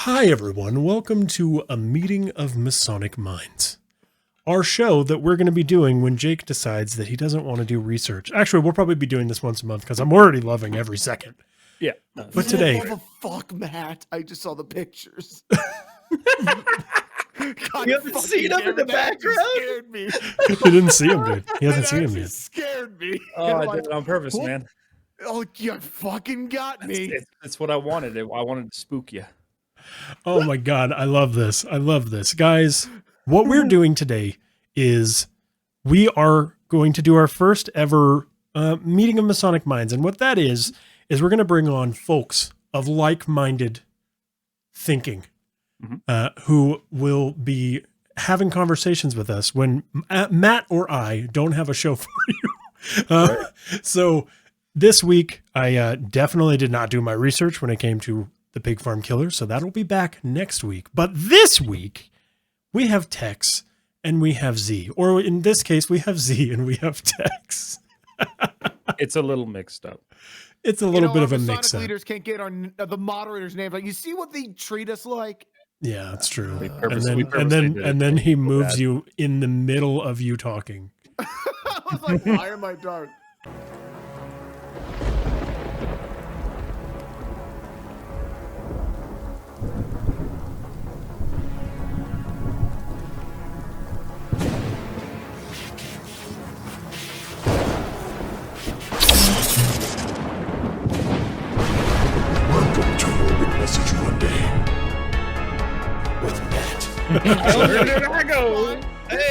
Hi, everyone. Welcome to a meeting of Messonic Minds, our show that we're going to be doing when Jake decides that he doesn't want to do research. Actually, we'll probably be doing this once a month because I'm already loving every second. Yeah. But today... Fuck, Matt. I just saw the pictures. God, you haven't seen him in the background? Scared me. You didn't see him, dude. He hasn't seen him yet. Scared me. Oh, I did it on purpose, man. Oh, you fucking got me. That's what I wanted. I wanted to spook you. Oh my God. I love this. I love this. Guys, what we're doing today is we are going to do our first ever meeting of Messonic Minds. And what that is we're going to bring on folks of like-minded thinking who will be having conversations with us when Matt or I don't have a show for you. Right. So this week, I definitely did not do my research when it came to the Pig Farm Killer, so that'll be back next week. But this week, we have Tex and we have Z. Or in this case, we have Z and we have Tex. It's a little mixed up. It's a little bit of a mix-up. Leaders can't get the moderator's name. Like, you see what they treat us like? Yeah, that's true. And then he moves you in the middle of you talking. I was like, why am I dark?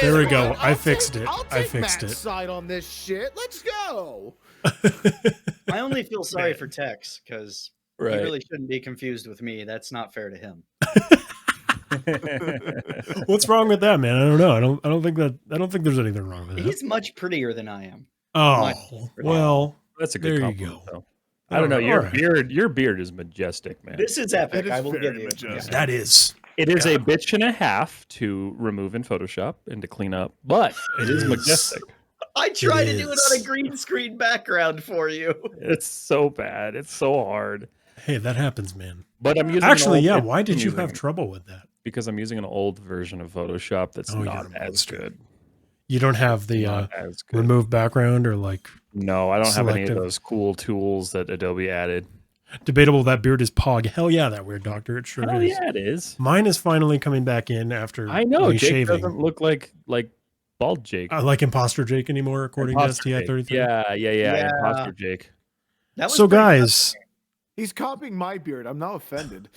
There we go. I fixed it. I fixed it. Side on this shit. Let's go. I only feel sorry for Tex because he really shouldn't be confused with me. That's not fair to him. What's wrong with that, man? I don't know. I don't think there's anything wrong with that. He's much prettier than I am. Oh, well, that's a good compliment, you go. Though. I don't know. Your beard is majestic, man. This is epic. I will give you. That is. It is a bitch and a half to remove in Photoshop and to clean up, but it is majestic. I tried to do it on a green screen background for you. It's so bad. It's so hard. Hey, that happens, man. But I'm using why did you have trouble with that? Because I'm using an old version of Photoshop that's not as good. You don't have the remove background or like... No, I don't have any of those cool tools that Adobe added. Debatable that beard is Pog. Hell yeah, that weird doctor. It sure is. Yeah, it is. Mine is finally coming back in after I know. Jake shaving. Doesn't look like bald Jake. Like Imposter Jake anymore, according to STI 33. Yeah. Imposter Jake. So guys... He's copying my beard. I'm not offended.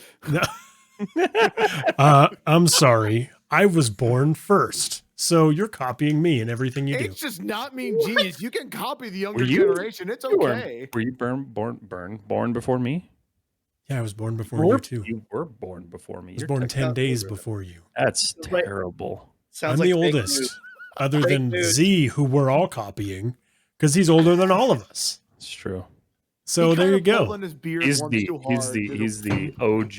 I'm sorry. I was born first. So you're copying me in everything you do. It's just not mean genius. You can copy the younger generation. It's okay. Were you born before me? Yeah, I was born before you too. You were born before me. I was born 10 days before you. That's terrible. I'm the oldest, other than Z, who we're all copying, because he's older than all of us. It's true. So there you go. He's the OG.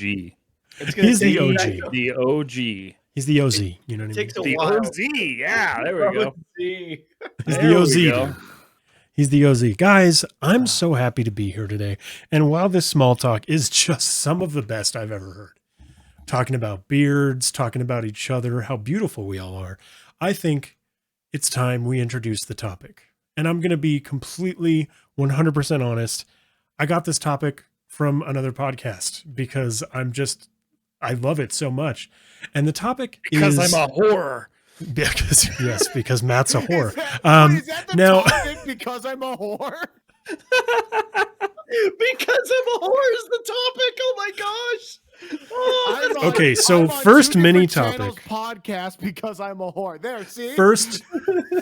He's the OG. The OG. He's the OZ. You know what I mean? The OZ. Yeah, there we go. He's the OZ. Dude. He's the OZ. Guys, I'm so happy to be here today. And while this small talk is just some of the best I've ever heard, talking about beards, talking about each other, how beautiful we all are, I think it's time we introduce the topic. And I'm going to be completely 100% honest. I got this topic from another podcast because I love it so much. And the topic because is... I'm a whore. Because Matt's a whore. Is that the topic? Because I'm a whore? Because I'm a whore is the topic. Oh my gosh. Oh, okay, so first mini topic. Podcast because I'm a whore. There, see?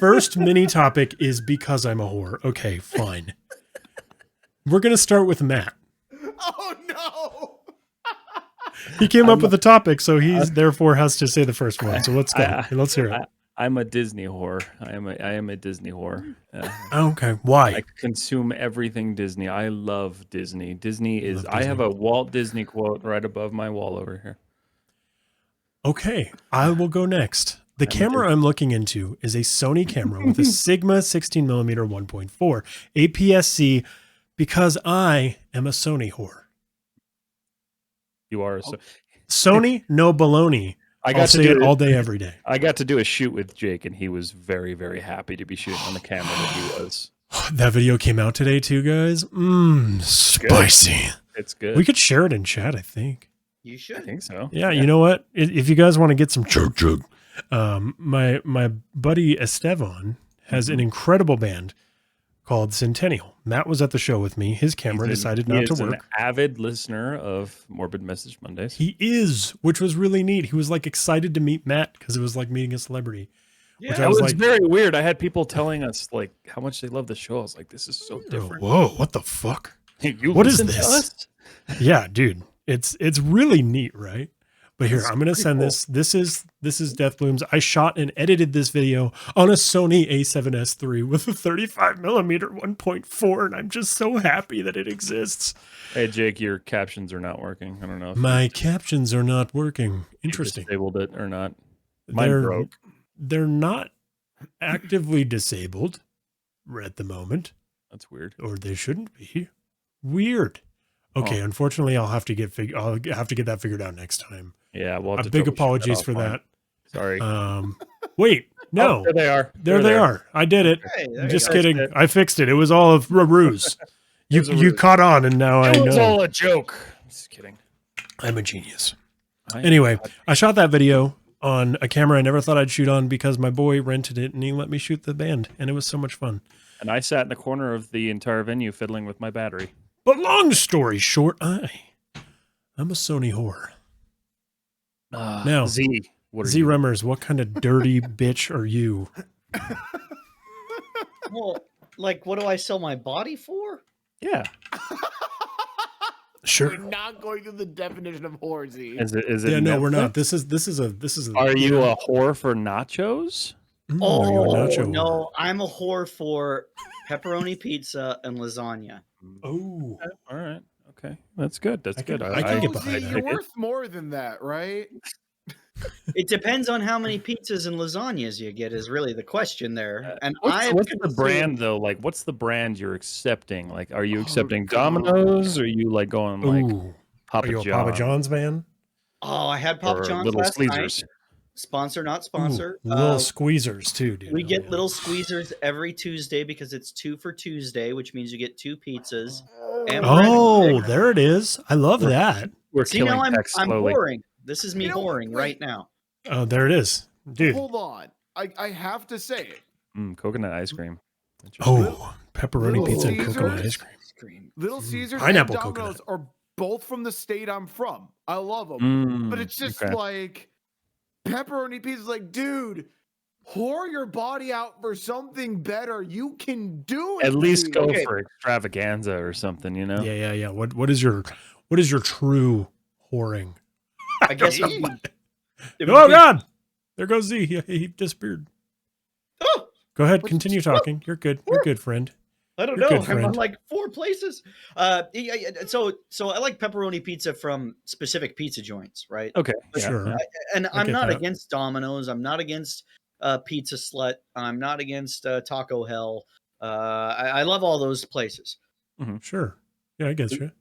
First mini topic is because I'm a whore. Okay, fine. We're going to start with Matt. Oh no. He came up with the topic, so he therefore has to say the first one. So let's go. Let's hear it. I'm a Disney whore. I am a Disney whore. Okay, why? I consume everything Disney. I love Disney. Disney is. I have a Walt Disney quote right above my wall over here. Okay, I will go next. The camera I'm looking into is a Sony camera with a Sigma 16mm 1.4 APS-C because I am a Sony whore. You are. Sony, no baloney. I'll say it all day, every day. I got to do a shoot with Jake, and he was very, very happy to be shooting on the camera that he was. That video came out today too, guys. Spicy. It's good. We could share it in chat, I think. You should. I think so. Yeah, you know what? If you guys want to get some chug, my buddy Estevan has an incredible band called Centennial. Matt was at the show with me. His camera decided not to work. An avid listener of Morbid Message Mondays. He is, which was really neat. He was like excited to meet Matt because it was like meeting a celebrity. Yeah, it was like, very weird. I had people telling us like how much they love the show. I was like, this is so different. Whoa, what the fuck? What is this? Yeah, dude. It's really neat, right? But here, I'm gonna send this. This is Death Blooms. I shot and edited this video on a Sony A7S III with a 35mm 1.4, and I'm just so happy that it exists. Hey Jake, your captions are not working. I don't know. My captions are not working. Interesting. Disabled it or not? Mine broke. They're not actively disabled at the moment. That's weird. Or they shouldn't be. Weird. Okay, unfortunately, I'll have to get that figured out next time. Yeah, well, big apologies for that. Sorry. Wait, no. There they are. There they are. I did it. Hey, just kidding. I fixed it. It was all a ruse. You caught on, and now I know. It was all a joke. Just kidding. I'm a genius. Anyway, I shot that video on a camera I never thought I'd shoot on because my boy rented it and he let me shoot the band, and it was so much fun. And I sat in the corner of the entire venue fiddling with my battery. But long story short, I'm a Sony whore. Now, Z Remmers, what kind of dirty bitch are you? Well, like, what do I sell my body for? Yeah. Sure. We're not going to the definition of whore, Z. Is it? Yeah, no, Netflix? we're not. This is a. Are you a whore for nachos? No, I'm a whore for pepperoni pizza and lasagna. Oh, all right. Okay, that's good. That's good. I can get behind that. You're worth more than that, right? It depends on how many pizzas and lasagnas you get is really the question there. And what's the brand though? Like, what's the brand you're accepting? Like, are you accepting Domino's? Or are you like going like Papa are you a John? Papa John's man? Oh, I had Papa John's Little last Squeezers. night. Sponsor, not sponsor. Little Squeezers too, dude. We get Little Squeezers every Tuesday because it's 2 for Tuesday, which means you get 2 pizzas. And there it is. I love that. We're See, killing now I'm text slowly. whoring. This is me whoring right now. Oh, there it is, dude. Hold on. I have to say it. Coconut ice cream. Oh, pepperoni Little pizza and Caesars? coconut ice cream. Little Caesars Pineapple and Domino's coconut. are both from the state I'm from. I love them. But it's just like pepperoni pizza. Like, dude, pour your body out for something better. You can do it. At least go for extravaganza or something, you know? Yeah. What is your true whoring? I guess Oh God! There goes Z. He disappeared. Oh, go ahead, continue talking. You're good. You're good, friend. I don't know. I'm on like 4 places. So I like pepperoni pizza from specific pizza joints, right? Okay, sure. I'm not against Domino's. I'm not against Pizza Slut. I'm not against Taco Hell. I love all those places. Mm-hmm. Sure. Yeah, I get you.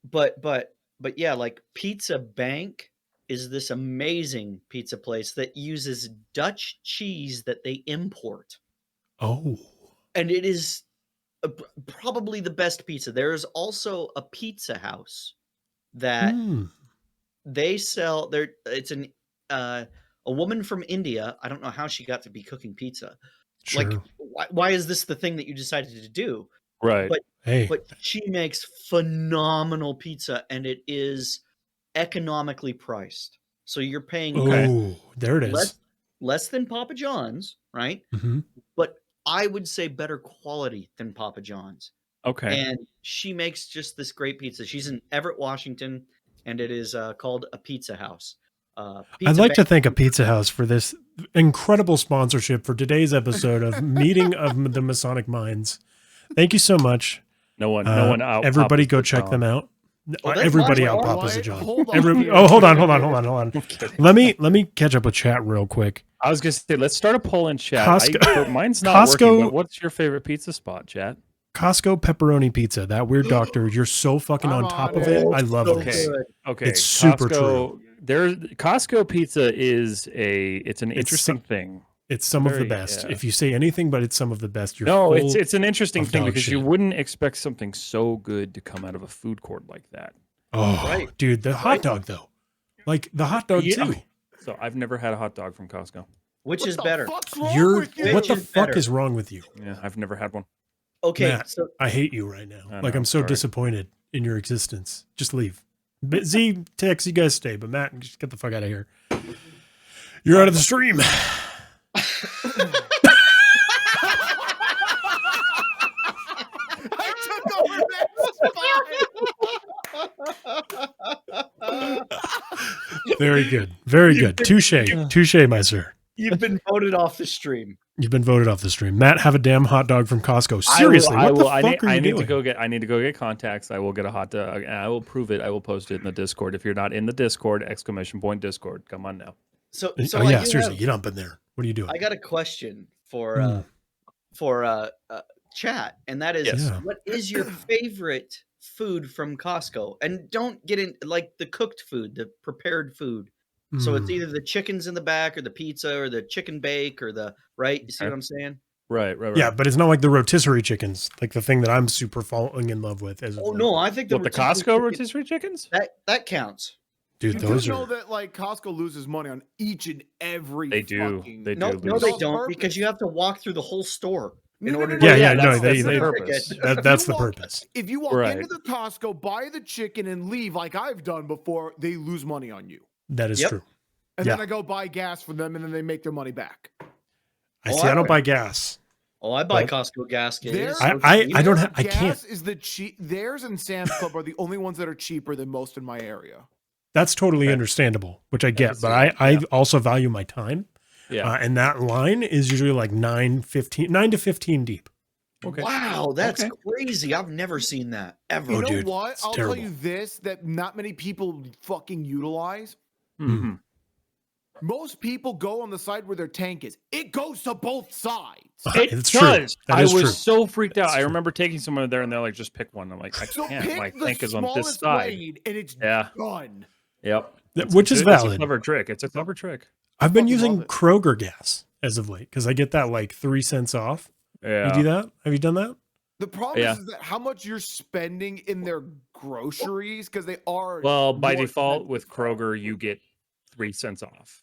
But yeah, like Pizza Bank is this amazing pizza place that uses Dutch cheese that they import. Oh. And it is probably the best pizza. There is also a pizza house that they sell there. It's a woman from India. I don't know how she got to be cooking pizza. Sure. Like, why is this the thing that you decided to do? Right. But she makes phenomenal pizza, and it is economically priced. So you're paying there it is. Less than Papa John's, right? Mm-hmm. But I would say better quality than Papa John's. Okay. And she makes just this great pizza. She's in Everett, Washington, and it is called a Pizza House. I'd like to thank a Pizza House for this incredible sponsorship for today's episode of Meeting of the Masonic Minds. Thank you so much. No one out. Everybody go check them out. Everybody out Papa's a John. Hold on. Let me catch up with chat real quick. I was gonna say, let's start a poll in chat. Mine's not Costco, working, but what's your favorite pizza spot, chat? Costco pepperoni pizza. That weird doctor. You're so fucking on top of it. I love it. Okay. It's super true. Costco pizza is an interesting thing. It's some of the best. If you say anything, but it's some of the best. It's an interesting thing because shit. you wouldn't expect something so good to come out of a food court like that. Oh, dude, the hot dog though, like the hot dog too. So I've never had a hot dog from Costco. Which is better? What the fuck is wrong with you? Yeah, I've never had one. Okay, Matt, so I hate you right now. Know, I'm so disappointed in your existence. Just leave. Z, Tex, you guys stay, but Matt, just get the fuck out of here. You're out of the stream. Very good. Very good. Touche. Touche, my sir. You've been voted off the stream. You've been voted off the stream. Matt, have a damn hot dog from Costco. Seriously, what the fuck are you doing? I need to go get contacts. I will get a hot dog, and I will prove it. I will post it in the Discord. If you're not in the Discord, ! Discord. Come on now. So yeah, seriously, get up in there. What are you doing? I got a question for chat, and that is, what is your favorite food from Costco? And don't get in like the cooked food, the prepared food. So it's either the chickens in the back or the pizza or the chicken bake or the You see what I'm saying? Right. Yeah, but it's not like the rotisserie chickens, like the thing that I'm super falling in love with. No, I think the Costco rotisserie chickens? That counts. Dude, those know that like Costco loses money on each and every. They do. No, they don't, because you have to walk through the whole store in order. That's the purpose. If you walk into the Costco, buy the chicken, and leave like I've done before, they lose money on you. That is true. And then I go buy gas for them, and then they make their money back. I don't buy gas. Oh, I buy Costco gas. I don't have. I can't. Gas is the cheap. Theirs and Sam's Club are the only ones that are cheaper than most in my area. That's totally understandable, which I get. But I also value my time. Yeah. And that line is usually like 9 to 15 deep. Okay. Wow, that's crazy. I've never seen that ever. You know what? I'll tell you this, that not many people fucking utilize. Mm-hmm. Most people go on the side where their tank is. It goes to both sides. It does. I was so freaked out. I remember taking someone there and they're like, just pick one. I'm like, I can't. My tank is on this side. And it's done. Yep. Which is valid. It's a clever trick. It's a clever trick. I've been using Kroger gas as of late because I get that like 3 cents off. Yeah. You do that? Have you done that? The problem is that how much you're spending in their groceries, because they are. Well, by default with Kroger, you get 3 cents off.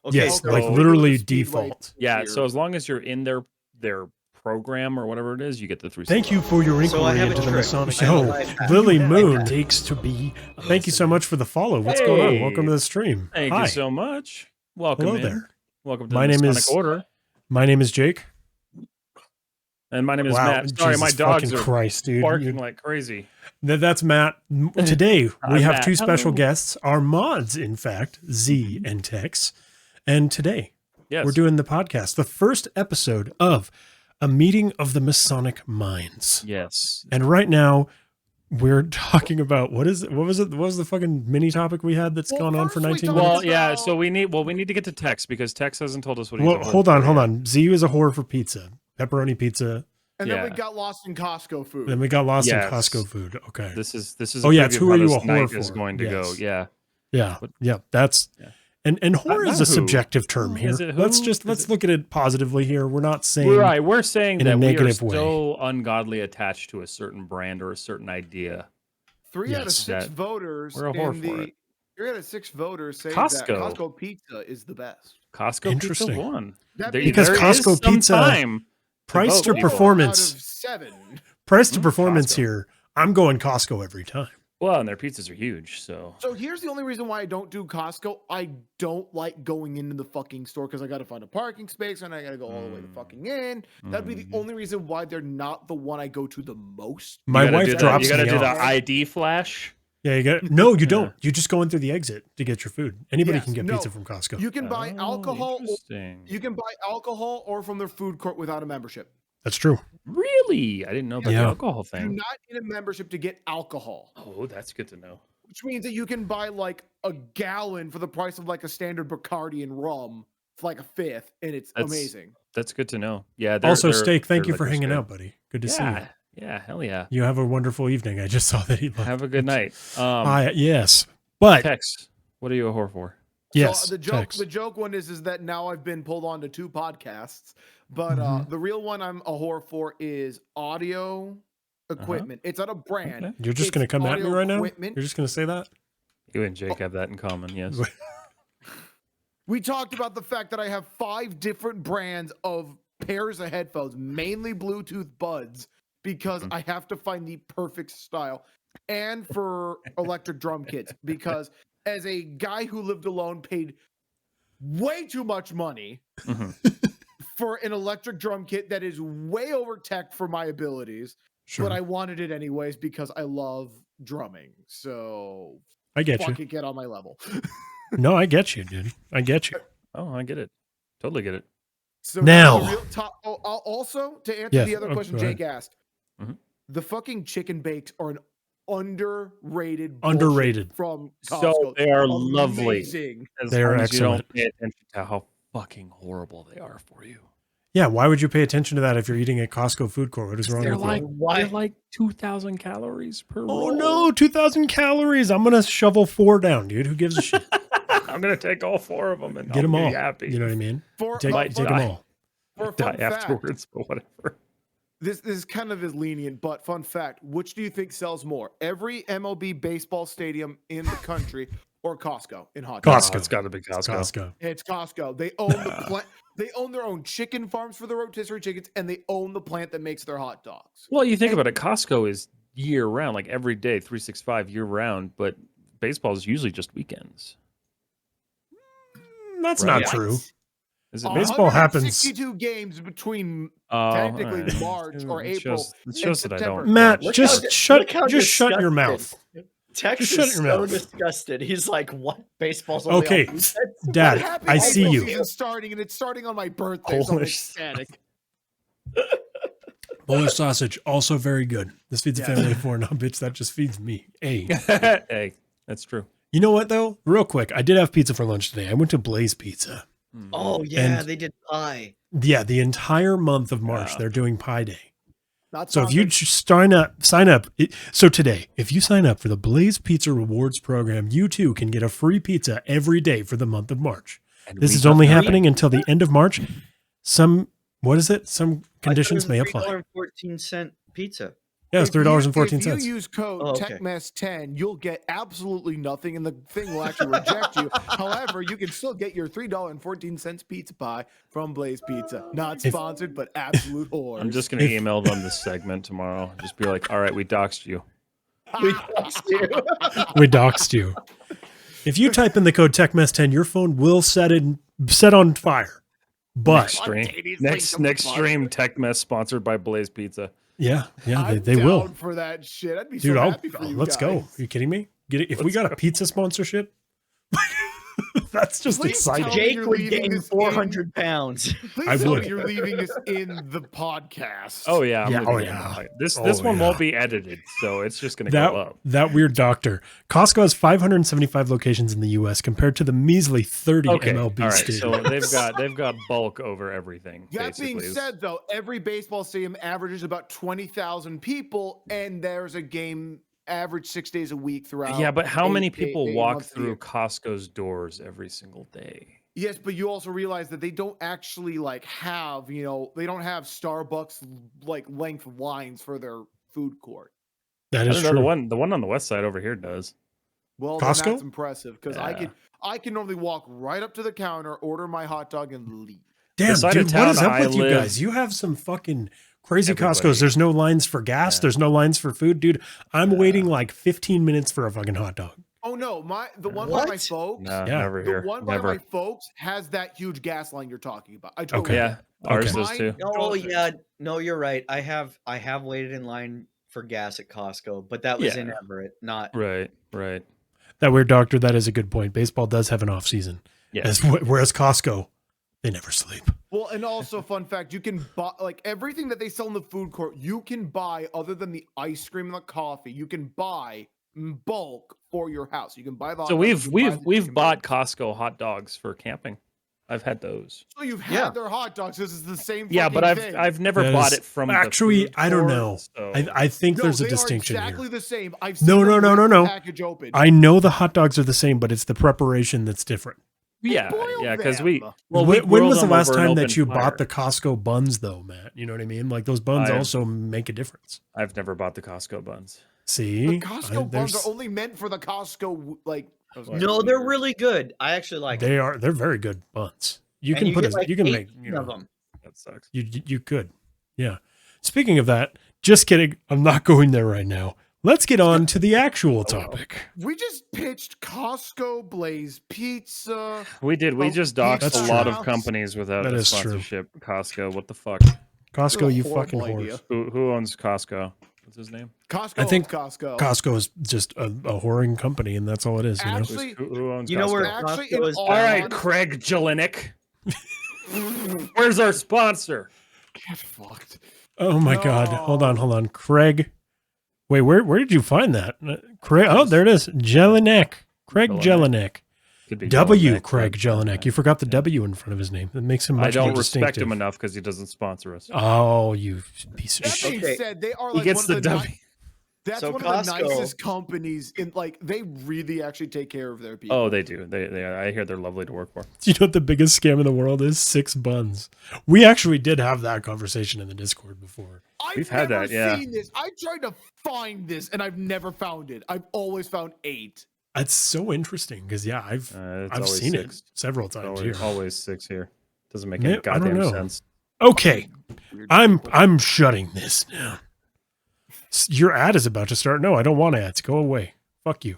Okay, yes, so like literally default. Yeah, so as long as you're in their program or whatever it is, you get the 3 cents. Thank you for your inquiry into the Messonic. So, Lily Moon takes to be. Thank you so much for the follow. What's going on? Welcome to the stream. Thank you so much. Welcome. Hello there. Welcome to the Messonic Order. My name is Jake. And my name is Matt. Sorry, my dogs are dude. barking like crazy. That's Matt. Today, we have two special guests, our mods, in fact, Z and Tex. And today, we're doing the podcast, the first episode of A Meeting of the Messonic Minds. Yes. And right now, we're talking about, what was the fucking mini topic we had that's gone on for 19 minutes? Well, yeah, so we need to get to Tex because Tex hasn't told us what he's doing. Hold on. Z is a whore for pizza. Pepperoni pizza. And then we got lost in Costco food. In Costco food. Okay. This is it's who are you a whore for? Is going to go. Yeah. Yeah. That's and whore is a subjective term here. Let's look at it positively here. We're not saying we're saying in that a negative we are way. So ungodly attached to a certain brand or a certain idea. 3 out of 6 voters we're a whore for it. 3 out of 6 voters say that Costco pizza is the best. Costco pizza won. Because Costco pizza price to performance. Price to performance here. I'm going Costco every time. Well, and their pizzas are huge, so. So here's the only reason why I don't do Costco. I don't like going into the fucking store because I got to find a parking space and I got to go all the way to fucking in. That'd be the only reason why they're not the one I go to the most. My wife drops me off. You got to do the ID flash. Yeah, you got. No, you don't. You just go in through the exit to get your food. Anybody can get pizza from Costco. You can buy alcohol. You can buy alcohol or from their food court without a membership. That's true. Really? I didn't know about the alcohol thing. You do not need a membership to get alcohol. Oh, that's good to know. Which means that you can buy like a gallon for the price of like a standard Bacardi and rum for like a fifth, and it's amazing. That's good to know. Yeah. Also, Steak, thank you for hanging out, buddy. Good to see you. Yeah, hell yeah. You have a wonderful evening. I just saw that he left. Have a good night. Yes. But Tex, What are you a whore for? Yes. So the joke one is that now I've been pulled on to 2 podcasts, but the real one I'm a whore for is audio equipment. It's not a brand. Okay. You're just going to come at me right now? Equipment. You're just going to say that? You and Jake have that in common, yes. We talked about the fact that I have 5 different brands of pairs of headphones, mainly Bluetooth buds, because I have to find the perfect style. And for electric drum kits, because as a guy who lived alone, paid way too much money for an electric drum kit that is way over tech for my abilities. Sure. But I wanted it anyways because I love drumming. So I get fucking you. Get on my level. No, I get you, dude. I get you. Oh, I get it. Totally get it. So now, the real also to answer the other question Jake asked, the fucking chicken bakes are an underrated from Costco. So they are lovely. As they are excellent. You don't pay attention to how fucking horrible they are for you. Yeah, why would you pay attention to that if you're eating at Costco food court? What is wrong with you? They're like 2,000 calories per roll. Oh no, 2,000 calories. I'm going to shovel 4 down, dude. Who gives a shit? I'm going to take all 4 of them and get them all. Happy. You know what I mean? Take them all. For a die afterwards, but whatever. This is kind of lenient, but fun fact. Which do you think sells more? Every MLB baseball stadium in the country or Costco in hot dogs? Costco. It's got to be Costco. It's Costco. They own the plant. They own their own chicken farms for the rotisserie chickens, and they own the plant that makes their hot dogs. Well, you think about it, Costco is year round, like every day, 365 year round, but baseball is usually just weekends. That's not true. Is it baseball happens 62 games between technically March or April. It shows that I don't. Matt, just shut your mouth. Tex is so disgusted. He's like, "What? Baseball's only okay, on Dad. I see you. It's starting, and it's starting on my birthday. So I'm ecstatic. Polish sausage, also very good. This feeds a family of 4. No, bitch, that just feeds me. Hey, hey, that's true. You know what though? Real quick, I did have pizza for lunch today. I went to Blaze Pizza. Oh yeah, they did pie. Yeah, the entire month of March they're doing Pie Day. So if you sign up. So today, if you sign up for the Blaze Pizza Rewards program, you too can get a free pizza every day for the month of March. This is only happening until the end of March. Some conditions may apply. $3.14 pizza. Yeah, it's $3.14. If you use code TechMess10, you'll get absolutely nothing, and the thing will actually reject you. However, you can still get your $3.14 pizza pie from Blaze Pizza. Not sponsored, but absolute whore. I'm just going to email them this segment tomorrow. Just be like, all right, we doxed you. We doxed you. We doxed you. If you type in the code TechMess10, your phone will set on fire. But next stream, TechMess sponsored by Blaze Pizza. Yeah, I'm they down will. For that shit, I'd be Dude, so happy for you let's guys. go. Are you kidding me? If we got a pizza sponsorship, that's just exciting. Jake would gain 400 pounds. Please tell me you're leaving this in the podcast. Oh yeah, This one won't be edited, so it's just going to go up. That weird doctor. Costco has 575 locations in the U.S. compared to the measly 30 MLB stadiums. So they've got bulk over everything. That being said, though, every baseball stadium averages about 20,000 people, and there's a game average 6 days a week throughout. Yeah, but how many people walk through Costco's doors every single day? Yes, but you also realize that they don't actually have, they don't have Starbucks length lines for their food court. That is true. The one on the west side over here does. Well, Costco? That's impressive because I can normally walk right up to the counter, order my hot dog, and leave. Damn, dude, what is up with you guys? You have some fucking crazy Costco's. There's no lines for gas. There's no lines for food, dude. I'm waiting like 15 minutes for a fucking hot dog. Oh no, the one by my folks. Never here. The one by my folks has that huge gas line you're talking about. I totally ours does too. Oh yeah, no, you're right. I have waited in line for gas at Costco, but that was in Everett, not right. That weird doctor. That is a good point. Baseball does have an off season, whereas Costco, they never sleep. Well, and also fun fact, you can buy everything that they sell in the food court. You can buy other than the ice cream and the coffee. You can buy in bulk for your house. You can buy the. So we've bought Costco hot dogs for camping. I've had those. So you've had their hot dogs. This is the same. Yeah, but thing. I've never bought it from. Actually, the I don't court, know. So. I think there's a they distinction are exactly here. the same. I've seen No. package open. I know the hot dogs are the same, but it's the preparation that's different. Yeah, because when was the last time that you fire. bought the Costco buns, though, Matt? You know what I mean? Like those buns also make a difference. I've never bought the Costco buns. See, the Costco buns are only meant for the Costco No, they're really good. I actually like them. They're very good buns. You can put you can make of them. That sucks. You could. Yeah. Speaking of that, just kidding. I'm not going there right now. Let's get on to the actual topic. We just pitched Costco Blaze Pizza. We did. We just doxed a lot of companies without a sponsorship. True. Costco, what the fuck? Costco, you fucking whore. Who owns Costco? What's his name? Costco. I think Costco. Costco is just a whoring company, and that's all it is. Actually, who owns Costco? You know where Costco is? All right, Craig Jelinek. Where's our sponsor? Get fucked. Oh my God! Hold on, Craig. Wait, where did you find that? Craig. Oh, there it is. Jelinek. Craig Jelinek. W. Craig Jelinek. You forgot the W in front of his name. That makes him much more distinctive. I don't respect him enough because he doesn't sponsor us. Oh, you piece of shit. That being said, they are like he gets one of the W. That's so one Costco, of the nicest companies in they really actually take care of their people. Oh, they do. They I hear they're lovely to work for. Do you know what the biggest scam in the world is? 6 buns. We actually did have that conversation in the Discord before. We've had that, yeah. Seen this. I tried to find this and I've never found it. I've always found 8. That's so interesting because I've seen 6. It several times here. Always 6 here. Doesn't make any goddamn sense. Okay, I'm shutting this now. Your ad is about to start. No, I don't want ads. Go away. Fuck you.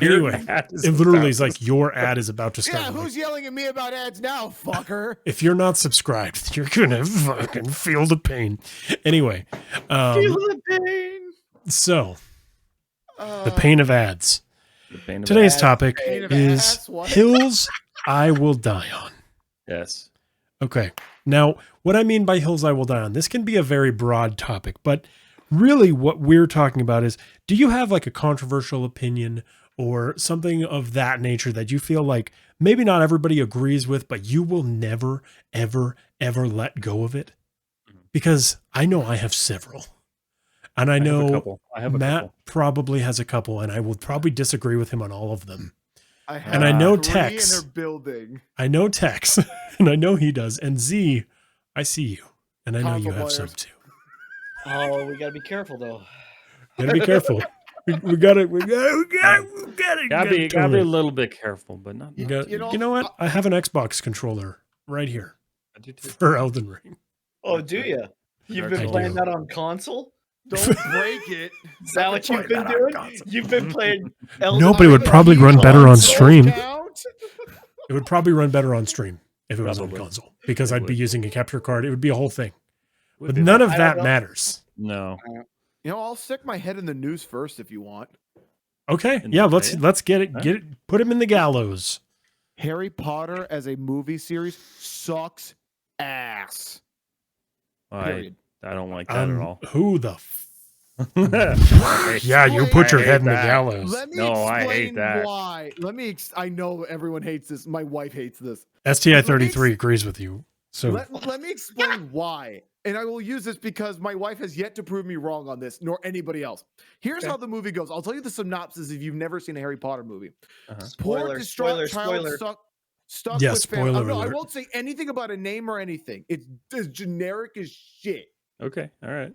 Anyway, it literally is like your ad is about to start. Yeah, who's yelling at me about ads now, fucker? If you're not subscribed, you're gonna fucking feel the pain. Anyway, feel the pain. So, the pain of ads. Today's topic is hills I will die on. Yes. Okay. Now, what I mean by hills I will die on, this can be a very broad topic, but really what we're talking about is, do you have like a controversial opinion or something of that nature that you feel like maybe not everybody agrees with, but you will never, ever, ever let go of it? Because I know I have several. And I know Matt probably has a couple, and I will probably disagree with him on all of them. And I know Tex. I know Tex, and I know he does. And Z, I see you, and I know you have some too. Oh, we gotta be careful though. Gotta be careful. We gotta be a little bit careful, but not. You know what? I have an Xbox controller right here for Elden Ring. Oh, do you? You've been playing that on console? Don't break it. Is that what you've been doing? You've been playing Elden No, but it would probably run better on stream. It would probably run better on stream if it was on console, because I'd be using a capture card. It would be a whole thing. But none of that matters. No. I'll stick my head in the news first if you want. Okay. Yeah, let's get it. Get it. Put him in the gallows. Harry Potter as a movie series sucks ass. Period. I don't like that at all. Who the yeah, you put your head in the gallows. Let me I hate that. Why? I know everyone hates this. My wife hates this. STI 33 agrees with you. So let me explain why. And I will use this because my wife has yet to prove me wrong on this, nor anybody else. Here's how the movie goes. I'll tell you the synopsis if you've never seen a Harry Potter movie. Poor distraught child stuck with family. No, I won't say anything about a name or anything. It's as generic as shit. Okay, all right.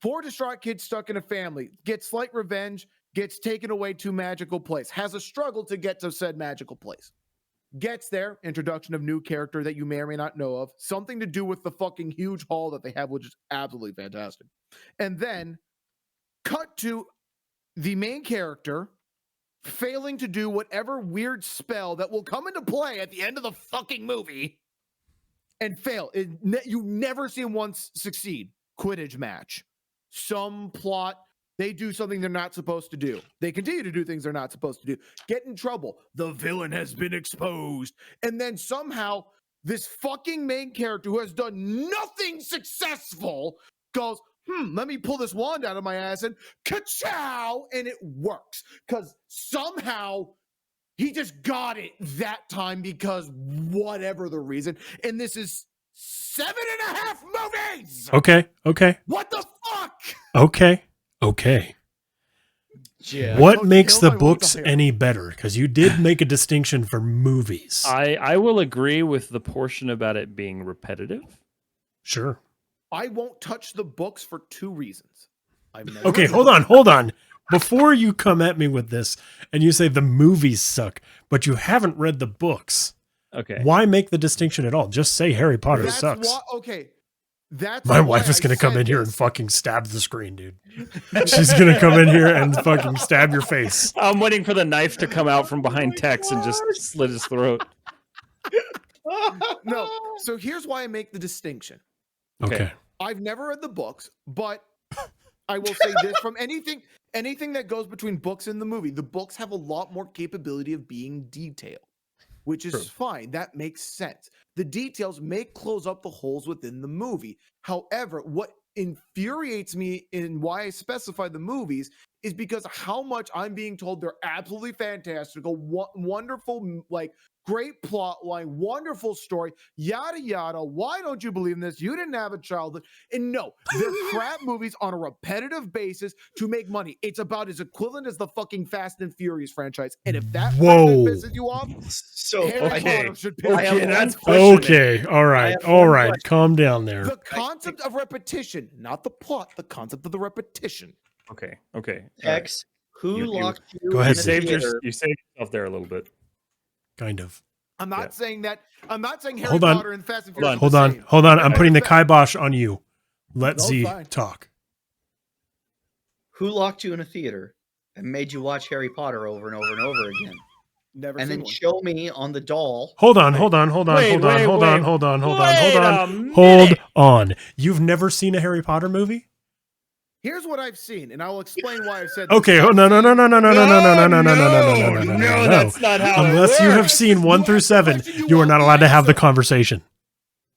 Poor distraught kid stuck in a family, gets slight revenge, gets taken away to magical place, has a struggle to get to said magical place. Gets there, introduction of new character that you may or may not know of, something to do with the fucking huge hall that they have, which is absolutely fantastic. And then cut to the main character failing to do whatever weird spell that will come into play at the end of the fucking movie and fail. You never see him once succeed. Quidditch match. Some plot. They do something they're not supposed to do. They continue to do things they're not supposed to do. Get in trouble. The villain has been exposed. And then somehow this fucking main character who has done nothing successful goes, let me pull this wand out of my ass and ka-chow, and it works. Because somehow He just got it that time because whatever the reason. And this is 7.5 movies. Okay. What the fuck? Okay. Yeah. What makes the books any better? Because you did make a distinction for movies. I will agree with the portion about it being repetitive. Sure. I won't touch the books for 2 reasons. Okay, hold on. Before you come at me with this and you say the movies suck, but you haven't read the books. Okay. Why make the distinction at all? Just say Harry Potter sucks. My wife is going to come in here and fucking stab the screen, dude. She's going to come in here and fucking stab your face. I'm waiting for the knife to come out from behind Tex and just slit his throat. No. So here's why I make the distinction. Okay. I've never read the books, but I will say this from anything that goes between books and the movie, the books have a lot more capability of being detailed, which is fine. That makes sense. The details may close up the holes within the movie. However, what infuriates me in why I specify the movies is because how much I'm being told they're absolutely fantastical, wonderful, like great plot line, wonderful story, yada yada. Why don't you believe in this? You didn't have a childhood. And no, they're crap movies on a repetitive basis to make money. It's about as equivalent as the fucking Fast and Furious franchise. And if that pisses you off, so Harry Potter should piss Okay, all right. Calm down there. The concept of repetition, not the plot, the concept of the repetition. Okay. X, who locked you? Go ahead. You saved yourself there a little bit. Kind of. I'm not saying that. I'm not saying Harry Potter and Fast and Furious. Hold on. I'm putting the kibosh on you. Let Z talk. Who locked you in a theater and made you watch Harry Potter over and over and over again? Never. And then show me on the doll. Hold on. You've never seen a Harry Potter movie? Here's what I've seen, and I'll explain why I've said. Okay, no, that's not how. Unless you have seen 1 through 7, you are not allowed to have the conversation.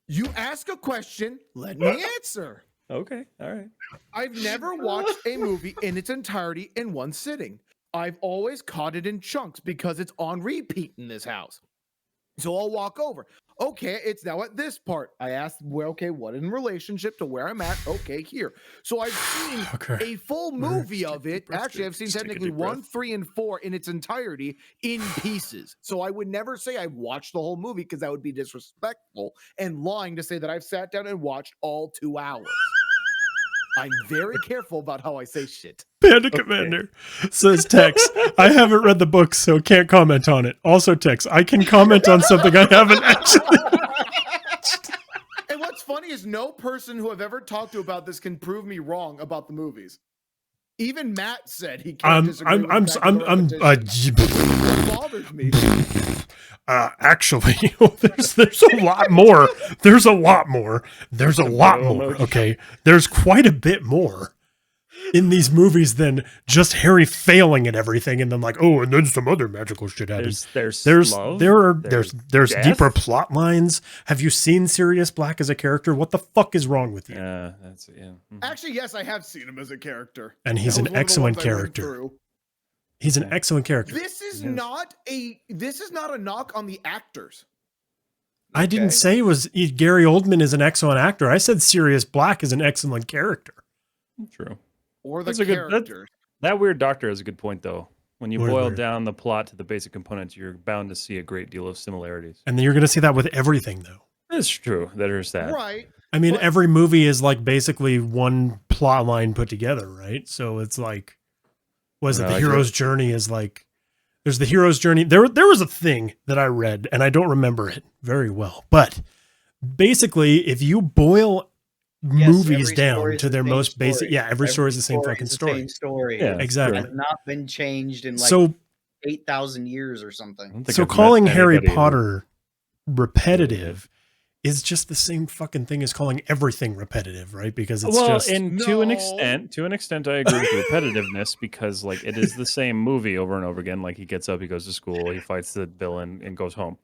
You ask a question, let me answer. Okay, all right. I've never watched a movie in its entirety in one sitting. I've always caught it in chunks because it's on repeat in this house. So I'll walk over. Okay, it's now at this part. I asked, well, okay, what in relationship to where I'm at? Okay, here. So I've seen a full movie of it. Actually, I've seen technically 1, 3, and 4 in its entirety in pieces. So I would never say I've watched the whole movie because that would be disrespectful and lying to say that I've sat down and watched all 2 hours. I'm very careful about how I say shit. Panda Commander says, Tex, I haven't read the book, so can't comment on it. Also, Tex, I can comment on something I haven't actually. And what's funny is no person who I've ever talked to about this can prove me wrong about the movies. Even Matt said he can't disagree with it bothers me. Actually, there's a lot more. There's a lot more. Okay. There's quite a bit more in these movies than just Harry failing at everything and then like, oh, and then some other magical shit happens. There's deeper plot lines. Have you seen Sirius Black as a character? What the fuck is wrong with you? Yeah, that's it. Yeah. Mm-hmm. Actually, yes, I have seen him as a character. And he's an excellent character. He's an excellent character. This is not a knock on the actors. I didn't say Gary Oldman is an excellent actor. I said Sirius Black is an excellent character. True. Or the character. That weird doctor is a good point, though. When you boil down the plot to the basic components, you're bound to see a great deal of similarities. And then you're going to see that with everything, though. That's true. There's that. Right. I mean, every movie is like basically one plot line put together, right? So it's like, the hero's journey is like, there's the hero's journey. There was a thing that I read, and I don't remember it very well. But basically, if you boil movies down to their most basic, every story is the same fucking story. Yeah, exactly. It has not been changed in 8,000 years or something. So calling Harry Potter repetitive is just the same fucking thing as calling everything repetitive, right? Because it's to an extent, I agree with repetitiveness because like it is the same movie over and over again. Like he gets up, he goes to school, he fights the villain, and goes home.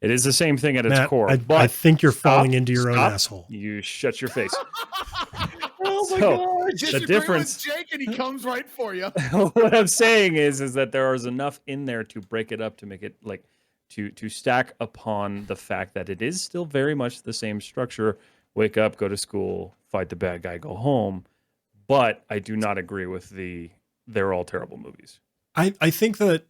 It is the same thing at its Matt, core. I think you're falling into your own asshole. You shut your face. Oh my God! The difference, with Jake, and he comes right for you. What I'm saying is that there is enough in there to break it up to make it like to stack upon the fact that it is still very much the same structure. Wake up, go to school, fight the bad guy, go home. But I do not agree with they're all terrible movies. I think that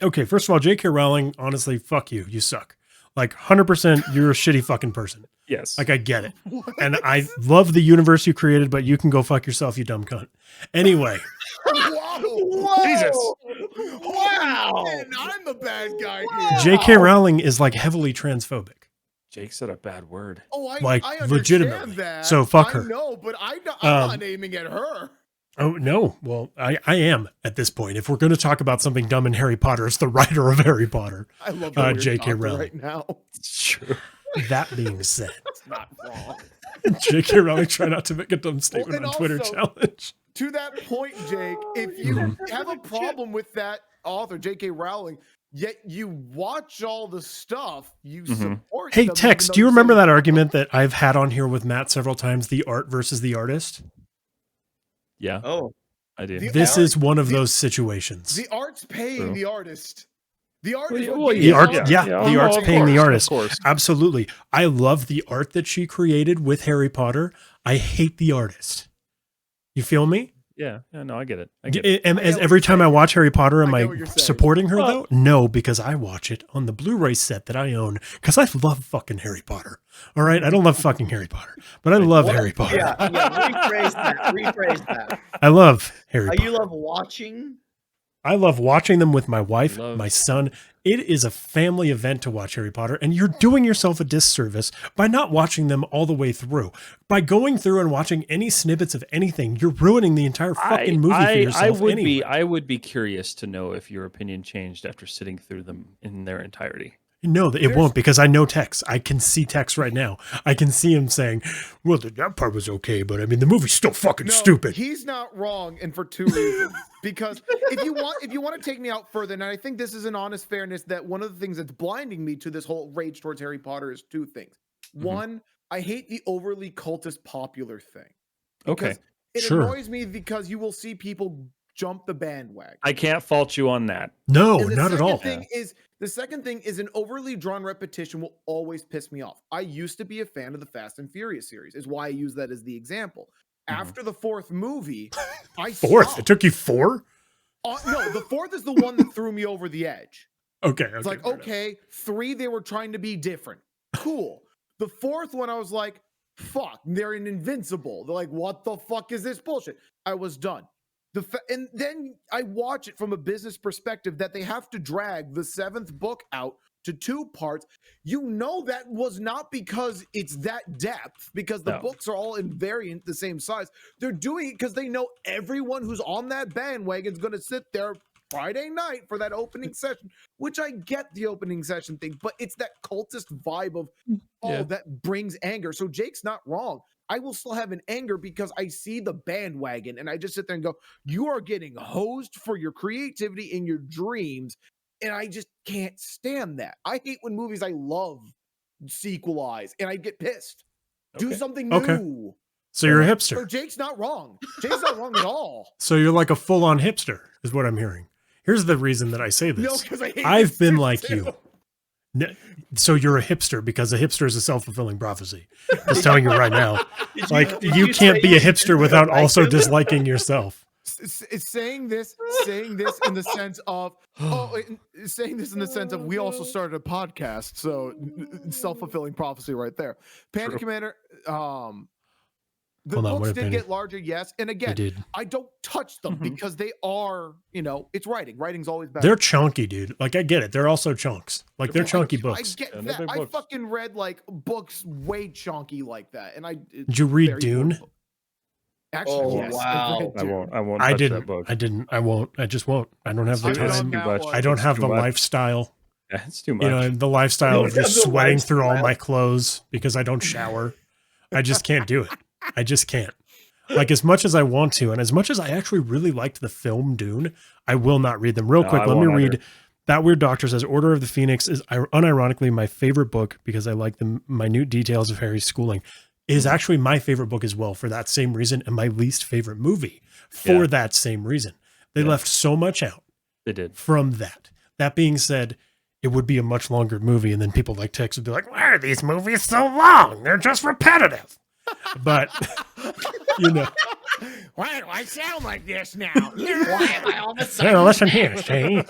okay, first of all, J.K. Rowling, honestly, fuck you. You suck. Like 100% you're a shitty fucking person. Yes. Like I get it. And I love the universe you created, but you can go fuck yourself, you dumb cunt. Anyway. Whoa. Jesus. Wow. And I'm the bad guy here. J.K. Rowling is like heavily transphobic. Jake said a bad word. Oh, I understand legitimately. that. So fuck her. No, but I'm not aiming at her. Oh no. Well, I am at this point. If we're going to talk about something dumb in Harry Potter, it's the writer of Harry Potter. I love that J.K. Rowling right now. It's true. That being said, it's not wrong. J.K. Rowling, try not to make a dumb statement on Twitter challenge. To that point, Jake, if you have a problem with that author, J.K. Rowling, yet you watch all the stuff, you support. Hey, Tex, do you remember that argument that I've had on here with Matt several times? The art versus the artist. Yeah. Oh, I do. This is one of those situations. The art's paying the artist. The art is the art's paying the artist. Absolutely. I love the art that she created with Harry Potter. I hate the artist. You feel me? Yeah, no, I get it. I get it. As every time I watch Harry Potter, am I supporting her though? No, because I watch it on the Blu-ray set that I own because I love fucking Harry Potter. All right, I don't love fucking Harry Potter, but I love Harry Potter. Yeah, rephrase that. Rephrase that. I love Harry Potter. You love watching? I love watching them with my wife, my son. It is a family event to watch Harry Potter, and you're doing yourself a disservice by not watching them all the way through. By going through and watching any snippets of anything, you're ruining the entire fucking movie for yourself. I would be curious to know if your opinion changed after sitting through them in their entirety. No, it won't, because I know Tex. I can see Tex right now. I can see him saying, well, that part was okay, but I mean, the movie's still fucking stupid. He's not wrong, and for two reasons. Because if you want to take me out further, and I think this is an honest fairness, that one of the things that's blinding me to this whole rage towards Harry Potter is two things. One, I hate the overly cultist popular thing. Okay. It annoys me because you will see people jump the bandwagon. I can't fault you on that. No, not at all. The second thing is an overly drawn repetition will always piss me off. I used to be a fan of the Fast and Furious series, is why I use that as the example. After the fourth movie, I stopped. It took you 4? No, the fourth is the one that threw me over the edge. Okay. It's like, okay, 3, they were trying to be different. Cool. The fourth one, I was like, fuck, they're invincible. They're like, what the fuck is this bullshit? I was done. And then I watch it from a business perspective that they have to drag the 7th book out to 2 parts. You know that was not because it's that depth, because the books are all invariant, the same size. They're doing it because they know everyone who's on that bandwagon is going to sit there Friday night for that opening session, which I get the opening session thing, but it's that cultist vibe of, that brings anger. So Jake's not wrong. I will still have an anger because I see the bandwagon and I just sit there and go, you are getting hosed for your creativity in your dreams. And I just can't stand that. I hate when movies I love sequelize and I get pissed. Do something new. So you're a hipster. So Jake's not wrong. Jake's not wrong at all. So you're like a full-on hipster is what I'm hearing. Here's the reason that I say this. No, because I hate I've been like too. you. So you're a hipster because a hipster is a self-fulfilling prophecy. Just telling you right now. Like you can't be a hipster without also disliking yourself. Saying this in the sense of we also started a podcast, so self-fulfilling prophecy right there. Panda Commander, the books did get larger, yes. And again, I don't touch them because they are, it's writing. Writing's always better. They're chunky, dude. Like, I get it. They're also chunks. Like, they're chunky books. I get that. I fucking read, like, books way chunky like that. And did you read Dune? Actually, yes. Wow. I won't I touch didn't. that book. I didn't. I won't. I just won't. I don't have the time. I don't have the lifestyle. Yeah, it's too much. The lifestyle of just sweating through all my clothes because I don't shower. I just can't do it. I just can't. Like, as much as I want to, and as much as I actually really liked the film Dune, I will not read them. Real quick, let me read That Weird Doctor says Order of the Phoenix is unironically my favorite book because I like the minute details of Harry's schooling. It is actually my favorite book as well for that same reason, and my least favorite movie for that same reason. They left so much out. They did. From that. That being said, it would be a much longer movie, and then people like Tex would be like, why are these movies so long? They're just repetitive. But, you know. Why do I sound like this now? Why am I all of a sudden? Hey, listen here, Shay.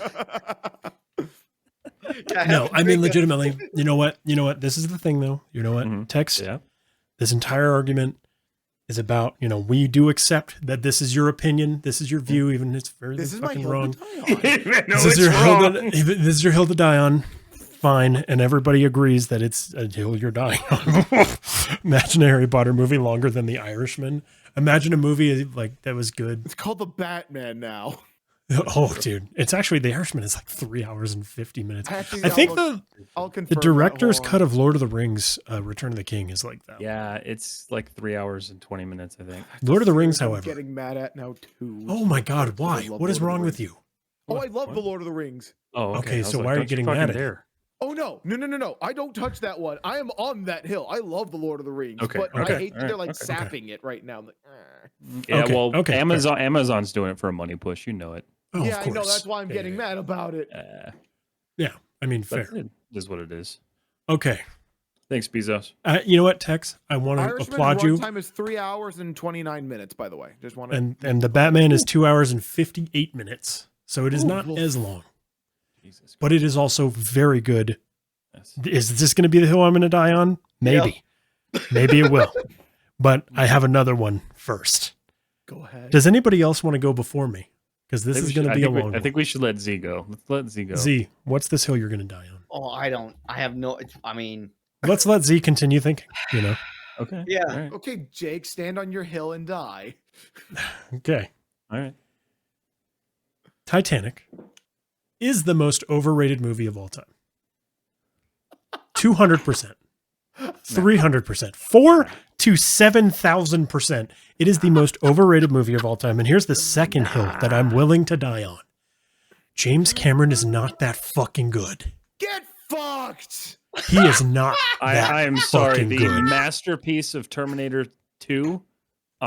No, I mean, legitimately, you know what? This is the thing, though. You know what? Tex, this entire argument is about, we do accept that this is your opinion. This is your view, even if it's very fucking wrong. This is your hill to die on. Fine. And everybody agrees that it's a hill you're dying on. Imagine a Harry Potter movie longer than The Irishman. Imagine a movie like that was good. It's called The Batman now. Oh, dude. It's actually, The Irishman is like 3 hours and 50 minutes. Actually, I think the confirm director's that. cut of Lord of the Rings, Return of the King is like that. Yeah, it's like 3 hours and 20 minutes, I think. Lord of the Rings, I'm however. getting mad at now too. Oh my God, why? What is wrong with you? Oh, I love the Lord of the Rings. Oh, okay. So why are you getting mad at there? Oh no! I don't touch that one. I am on that hill. I love the Lord of the Rings, but I hate that they're like sapping it right now. Like, yeah, Amazon's doing it for a money push. You know it. Oh, yeah, I know. That's why I'm getting mad about it. Yeah, I mean, fair. It is what it is. Okay. Thanks, Bezos. You know what, Tex? I want to applaud you. Time is 3 hours and 29 minutes. By the way, just want to. And the Batman is 2 hours and 58 minutes, so it is not as long. Jesus, but it is also very good. Yes. Is this going to be the hill I'm going to die on? Maybe. Yep. Maybe it will. But I have another one first. Go ahead. Does anybody else want to go before me? Because this is going to be a long one. I think we should let Z go. Let's let Z go. Z, what's this hill you're going to die on? Oh, I have no, I mean. Let's let Z continue thinking, Okay. Yeah. Right. Okay, Jake, stand on your hill and die. Okay. All right. Titanic is the most overrated movie of all time. 200%. 300%. 4 to 7,000%. It is the most overrated movie of all time. And here's the second hill that I'm willing to die on. James Cameron is not that fucking good. Get fucked. He is not. I am sorry. The good. masterpiece of Terminator 2.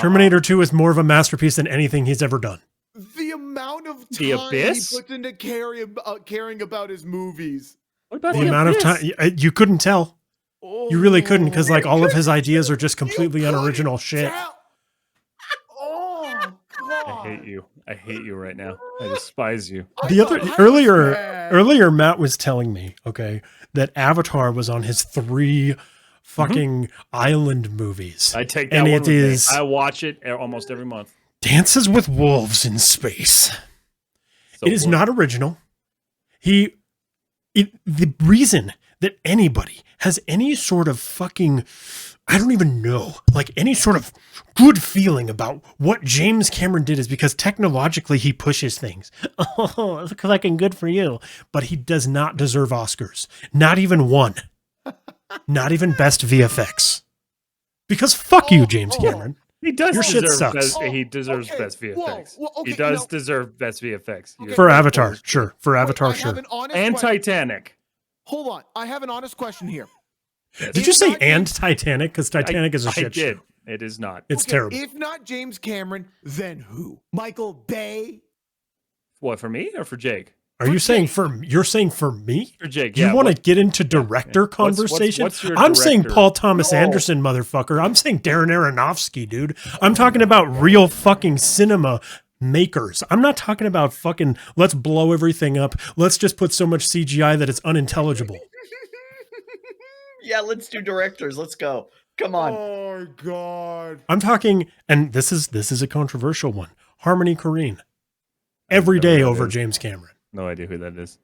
Terminator 2 is more of a masterpiece than anything he's ever done. The amount of time The Abyss? he puts into caring about his movies. What about the amount of time you couldn't tell. You really couldn't, because like all of his ideas are just completely unoriginal shit. Oh God! I hate you right now. I despise you. Earlier, Matt was telling me, that Avatar was on his 3 fucking island movies. I take that and one it with is me. I watch it almost every month. Dances with Wolves in Space. So it is not original. The reason that anybody has any sort of fucking, I don't even know, like any sort of good feeling about what James Cameron did is because technologically he pushes things. Oh, it's fucking good for you. But he does not deserve Oscars. Not even one. Not even Best VFX. Because fuck you, James Cameron. He does. Your shit sucks. He deserves Best VFX. Okay, he does deserve Best VFX. For Avatar, sure. For Avatar, sure. And Titanic. Hold on. I have an honest question here. Did you say and Titanic? Because Titanic is a shit show. It is not. It's terrible. If not James Cameron, then who? Michael Bay? What, for me or for Jake? Are you saying you're saying for me? For Jake, You want to get into director conversation? What's your I'm saying director? Paul Thomas Anderson, motherfucker. I'm saying Darren Aronofsky, dude. I'm talking about real fucking cinema makers. I'm not talking about fucking let's blow everything up. Let's just put so much CGI that it's unintelligible. Yeah, let's do directors. Let's go. Come on. Oh God. I'm talking, and this is a controversial one. Harmony Korine. Every day over James Cameron. No idea who that is.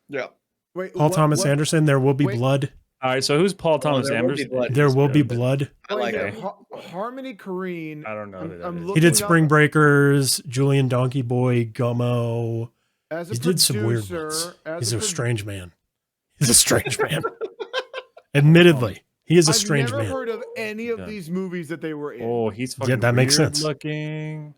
Yeah. Wait, Paul Thomas Anderson, There Will Be Blood. All right, so who's Paul Thomas Anderson? There Will Be Blood. I like it. Harmony Korine. I don't know who that is. He did Spring Breakers, Julian Donkey Boy, Gummo. He did some weird ones. He's a strange man. He's a strange man. Admittedly, he is a strange man. I've never heard of any of these movies that they were in. Oh, he's fucking that makes sense. Looking.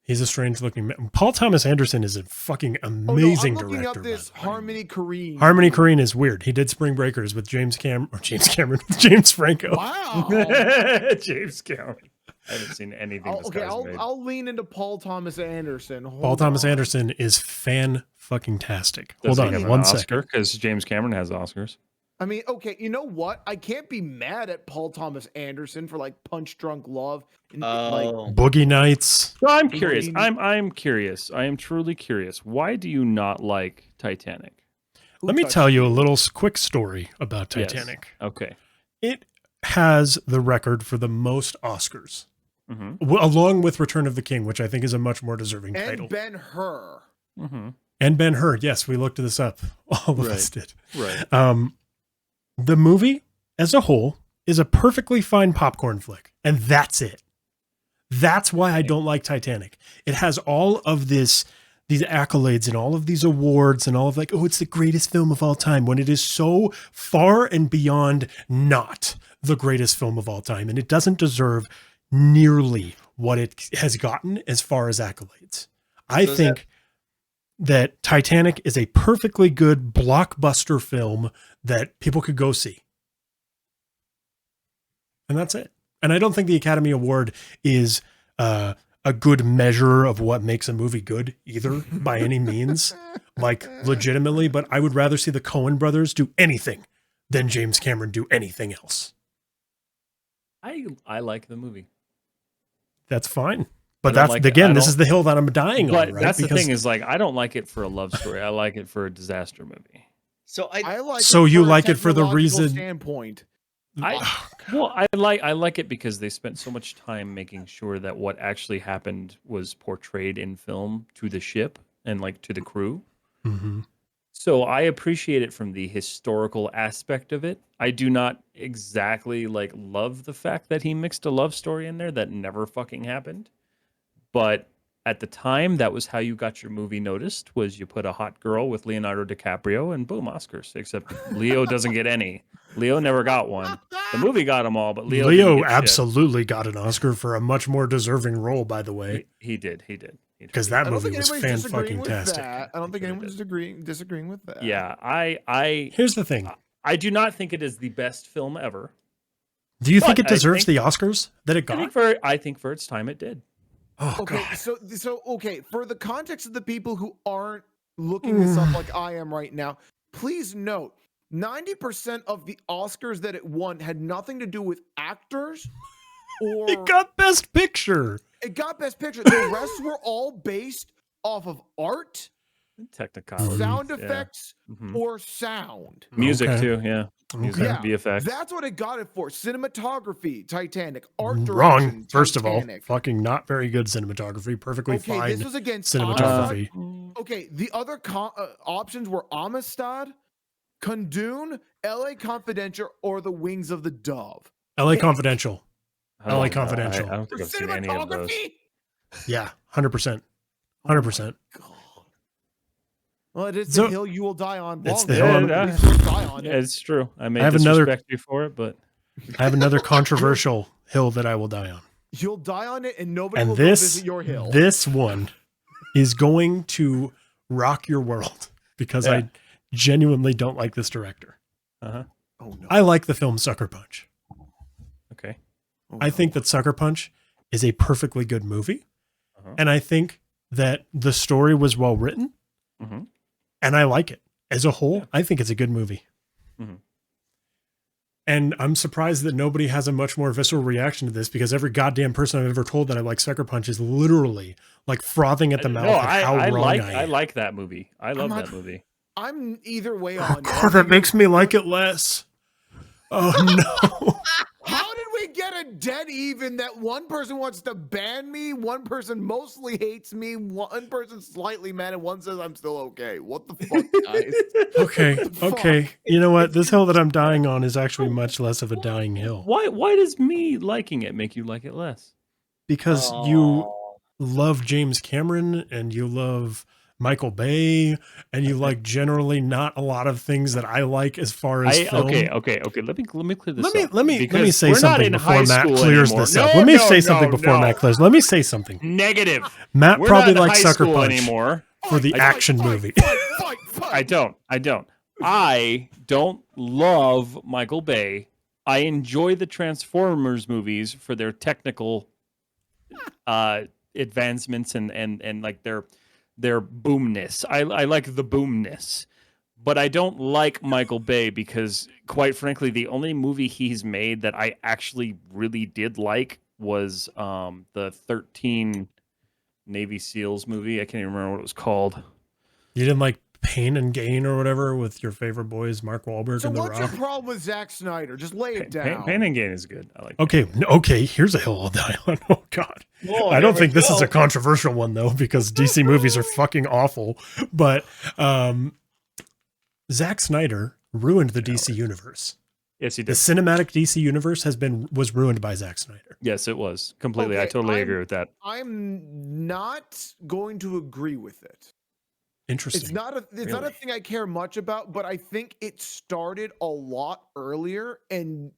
He's a strange looking man. Paul Thomas Anderson is a fucking amazing I'm looking director. up this Harmony Korine. Harmony Korine is weird. He did Spring Breakers with James Franco. Wow. James Cameron. I haven't seen anything. I'll lean into Paul Thomas Anderson. Paul Thomas Anderson is fan-fucking-tastic. Hold on one second. Because James Cameron has Oscars. I mean, okay, you know what? I can't be mad at Paul Thomas Anderson for like Punch Drunk Love and like Boogie Nights. So I'm curious. I'm curious. I am truly curious. Why do you not like Titanic? Let me tell you a little quick story about Titanic. Yes. Okay. It has the record for the most Oscars, along with Return of the King, which I think is a much more deserving title. And Ben-Hur. And Ben-Hur. Yes, we looked this up. All of us did. Right. The movie as a whole is a perfectly fine popcorn flick, and that's it. That's why I don't like Titanic. It has all of these accolades and all of these awards and all of like, oh, it's the greatest film of all time, when it is so far and beyond not the greatest film of all time, and it doesn't deserve nearly what it has gotten as far as accolades. I think that Titanic is a perfectly good blockbuster film that people could go see. And that's it. And I don't think the Academy Award is a good measure of what makes a movie good either, by any means, like legitimately, but I would rather see the Coen brothers do anything than James Cameron do anything else. I like the movie. That's fine. But that's, again, this is the hill that I'm dying on, right? But that's the thing is, like, I don't like it for a love story. I like it for a disaster movie. So I like so it you for like a it for the reason standpoint. I like it because they spent so much time making sure that what actually happened was portrayed in film to the ship and like to the crew. So I appreciate it from the historical aspect of it. I do not exactly like love the fact that he mixed a love story in there that never fucking happened. But at the time, that was how you got your movie noticed, was you put a hot girl with Leonardo DiCaprio and boom, Oscars. Except Leo doesn't get any. Leo never got one. The movie got them all, but Leo absolutely got an Oscar for a much more deserving role, by the way. He did. Because that movie was fan-fucking-tastic. I don't think anyone's disagreeing with that. Yeah, Here's the thing. I do not think it is the best film ever. Do you think it deserves the Oscars that it got? I think for its time it did. Oh, okay, God. so okay, for the context of the people who aren't looking this up like I am right now, please note 90% of the Oscars that it won had nothing to do with actors or it got Best Picture. It got Best Picture. The rest were all based off of art, technicality, sound effects, or sound. Music too, yeah. Music, VFX. That's what it got it for. Cinematography, Titanic, art direction. Wrong. First Titanic. of all, fucking not very good cinematography. Perfectly fine. This was against cinematography. Okay, the other options were Amistad, Kundun, LA Confidential, or The Wings of the Dove. LA Confidential. LA Confidential. I don't think I've seen any of those. Yeah, 100%. 100%. Well, it is the hill you will die on. It's the hill Yeah, it's true. I may disrespect you for it, but I have another controversial hill that I will die on. You'll die on it, and nobody will go visit your hill. This one is going to rock your world because I genuinely don't like this director. Oh no! I like the film Sucker Punch. Okay. I think that Sucker Punch is a perfectly good movie, and I think that the story was well written. And I like it as a whole. I think it's a good movie. And I'm surprised that nobody has a much more visceral reaction to this, because every goddamn person I've ever told that I like Sucker Punch is literally like frothing at the mouth at how wrong I am. I like that movie. I love that movie. I'm either way on. God, that makes me like it less. Oh no. How did we get a dead even that one person wants to ban me, one person mostly hates me, one person slightly mad, and one says I'm still okay? What the fuck, guys? Okay. You know what? This hill that I'm dying on is actually much less of a dying hill. Why does me liking it make you like it less? Because you love James Cameron and you love Michael Bay, and you like generally not a lot of things that I like as far as film. Okay. Let me clear this up. Let me because say we're not something in before high Matt school clears anymore. this up. Let me say something before Matt clears. Let me say something. Negative. Matt We're probably not in likes high Sucker school Punch anymore. for the action movie. I don't. I don't love Michael Bay. I enjoy the Transformers movies for their technical advancements and like their boomness. I like the boomness. But I don't like Michael Bay because, quite frankly, the only movie he's made that I actually really did like was the 13 Navy SEALs movie. I can't even remember what it was called. You didn't like Pain and Gain or whatever with your favorite boys, Mark Wahlberg and The Rock? So what's your problem with Zack Snyder? Just lay it down. Pain and Gain is good. I like. Okay. Here's a hill I'll die on. Oh God, I don't think this is a controversial one though, because DC movies are fucking awful. But Zack Snyder ruined the DC universe. Yes, he The did. cinematic DC universe was ruined by Zack Snyder. Yes, it was completely. Okay, I totally agree with that. I'm not going to agree with it. Interesting. It's not a thing I care much about, but I think it started a lot earlier, and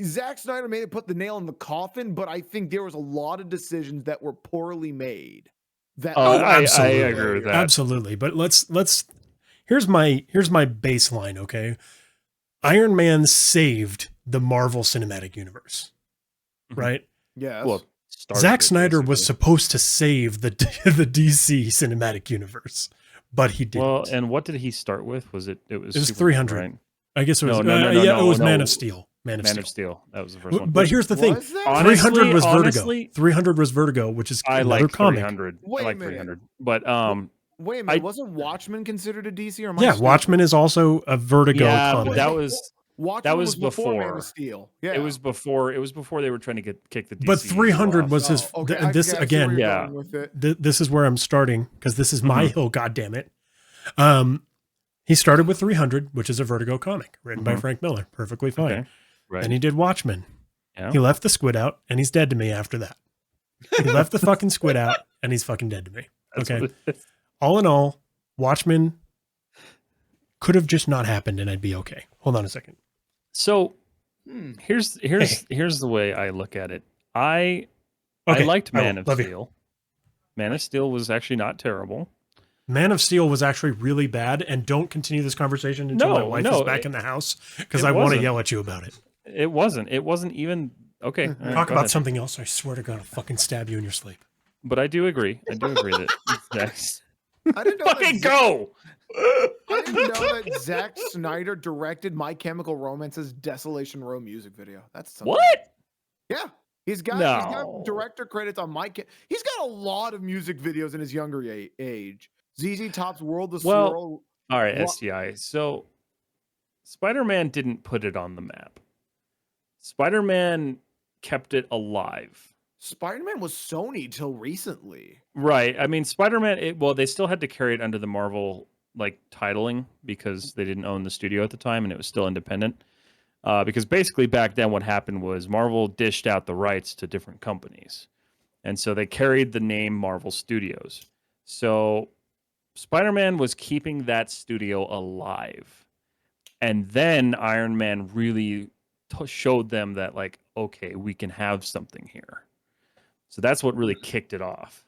Zack Snyder may have put the nail in the coffin, but I think there was a lot of decisions that were poorly made. That absolutely. I agree with that. Absolutely. But let's here's my baseline, okay? Iron Man saved the Marvel Cinematic Universe. Right? Yes. Well, Zack Snyder was supposed to save the DC Cinematic Universe, but he didn't. Well, and what did he start with? It was Superman, 300, 300. right? I guess it was it was Man of Steel. Man of Steel. That was the first one. But here's the thing. 300 was Vertigo. 300 was Vertigo, which is I another like comic. 300. Wait I like a minute. 300. But wait a minute, wasn't Watchmen considered a DC or yeah, Watchmen is also a Vertigo comic. Watchmen that was before Man of Steel. Yeah. It was before they were trying to kick the DC. But 300 was his okay, this again. Yeah. This is where I'm starting because this is my hill, goddammit. He started with 300, which is a Vertigo comic written by Frank Miller. Perfectly fine. Okay. Right. And he did Watchmen. Yeah. He left the squid out, and he's dead to me after that. He left the fucking squid out, and he's fucking dead to me. Okay. All in all, Watchmen could have just not happened, and I'd be okay. Hold on a second. So here's the way I look at it. I liked Man of Steel. Man of Steel was actually not terrible. Man of Steel was actually really bad, and don't continue this conversation until my wife is back in the house, because I want to yell at you about it. It wasn't even okay. Right, talk about something else. I swear to God, I'll fucking stab you in your sleep. But I do agree. that it's next. I didn't know fucking go. I didn't know that Zack Snyder directed My Chemical Romance's Desolation Row music video. That's something. What? Yeah. He's got director credits on He's got a lot of music videos in his younger age. ZZ Top's World of Swirl. All right, STI. So Spider-Man didn't put it on the map. Spider-Man kept it alive. Spider-Man was Sony till recently. Right. I mean, Spider-Man, they still had to carry it under the Marvel titling because they didn't own the studio at the time and it was still independent. Because basically back then what happened was Marvel dished out the rights to different companies. And so they carried the name Marvel Studios. So Spider-Man was keeping that studio alive. And then Iron Man really showed them that, okay, we can have something here. So that's what really kicked it off.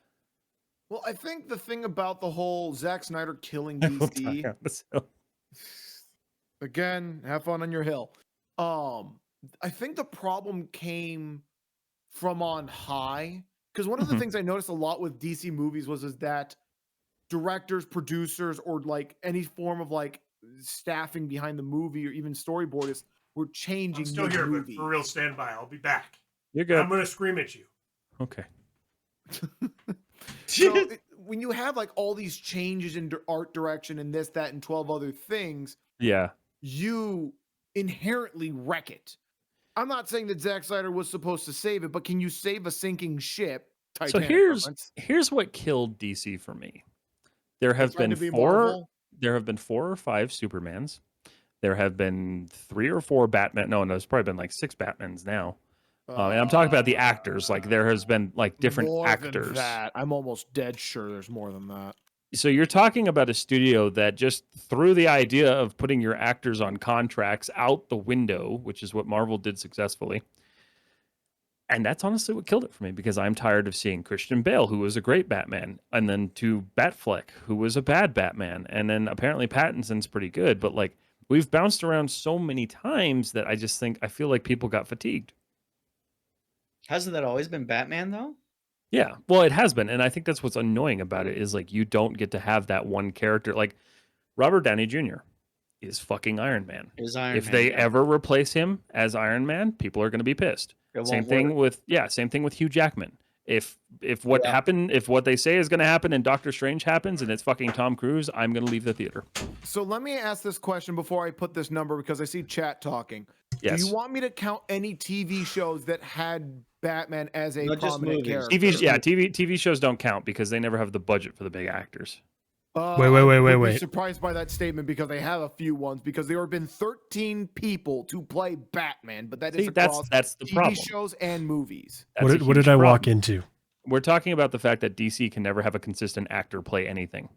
Well, I think the thing about the whole Zack Snyder killing DC... Again, have fun on your hill. I think the problem came from on high. Because one of the things I noticed a lot with DC movies is that directors, producers, or any form of staffing behind the movie or even storyboardists were changing. I'm still here, but for real, stand by. I'll be back. You're good. I'm going to scream at you. Okay. So when you have all these changes in art direction and this, that, and 12 other things, yeah, you inherently wreck it. I'm not saying that Zack Snyder was supposed to save it, but can you save a sinking ship? Titanic here's what killed DC for me. There have been 4 or 5 Supermans. There have been 3 or 4 Batman. No, there's probably been 6 Batmans now. And I'm talking about the actors. There has been different more actors. Than that. I'm almost dead sure there's more than that. So you're talking about a studio that just threw the idea of putting your actors on contracts out the window, which is what Marvel did successfully. And that's honestly what killed it for me, because I'm tired of seeing Christian Bale, who was a great Batman, and then to Batfleck, who was a bad Batman, and then apparently Pattinson's pretty good, but like we've bounced around so many times that I feel like people got fatigued. Hasn't that always been Batman though? Yeah, well, it has been, and I think that's what's annoying about it is like you don't get to have that one character. Like Robert Downey Jr. is fucking Iron Man. If they ever replace him as Iron Man, people are going to be pissed. Same thing with Hugh Jackman. If what they say is going to happen and Doctor Strange happens and it's fucking Tom Cruise, I'm going to leave the theater. So let me ask this question before I put this number, because I see chat talking. Yes. Do you want me to count any TV shows that had Batman as a prominent character? TV shows don't count because they never have the budget for the big actors. Wait. Surprised by that statement, because they have a few ones, because there have been 13 people to play Batman, but that's the TV problem. shows and movies. What did I walk into? We're talking about the fact that DC can never have a consistent actor play anything.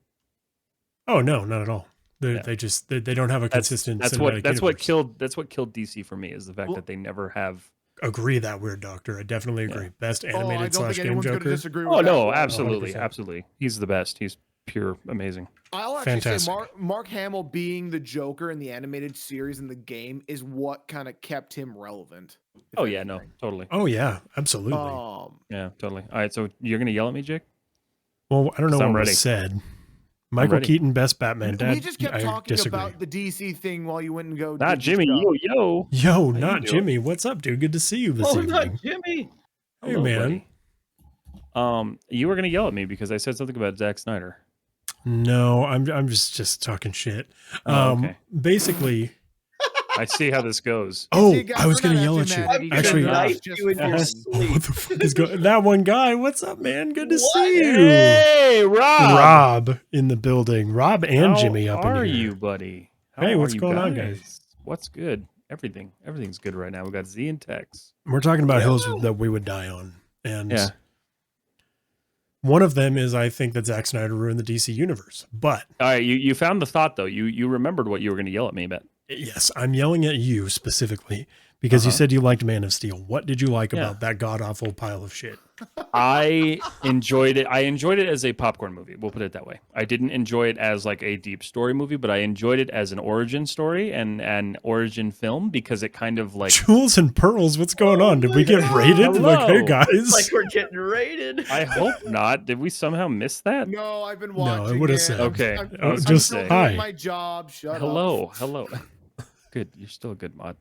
Oh no, not at all. They don't have a consistent. That's what killed DC for me, is the fact that they never have. Agree that weird doctor. I definitely agree. Yeah. Best animated /game Joker. Oh no, absolutely. He's the best. He's pure amazing. I'll actually say Mark Hamill being the Joker in the animated series in the game is what kind of kept him relevant. Oh yeah, no, totally. Oh yeah, absolutely. Yeah, totally. All right, so you're gonna yell at me, Jake? Well, I don't know what was said. Michael Keaton, best Batman. Dad, we just kept talking about the DC thing while you went and go. Not Jimmy. Yo. Not Jimmy. What's up, dude? Good to see you this evening. Not Jimmy. Hey, man. Buddy. You were gonna yell at me because I said something about Zack Snyder. No, I'm just talking shit. Okay. Basically, I see how this goes. Oh, I was gonna yell at you. Actually, what the fuck is going? That one guy. What's up, man? Good to see you. Hey, Rob in the building. Rob and Jimmy up in here. How are you, buddy? Hey, what's going on, guys? What's good? Everything's good right now. We got Z and Tex. We're talking about hills that we would die on, and one of them is I think that Zack Snyder ruined the DC universe. But all right, you found the thought though. You remembered what you were going to yell at me about. Yes, I'm yelling at you specifically because you said you liked Man of Steel. What did you like about that god-awful pile of shit? I enjoyed it. I enjoyed it as a popcorn movie. We'll put it that way. I didn't enjoy it as like a deep story movie, but I enjoyed it as an origin story and an origin film because it kind of like... Jewels and pearls, what's going on? Did we get raided? Hello. Like, hey, guys. It's like we're getting raided. I hope not. Did we somehow miss that? No, I've been watching. No, it would have said. Okay. I'm just hi. my job. Shut up. Hello. Good. You're still a good mod.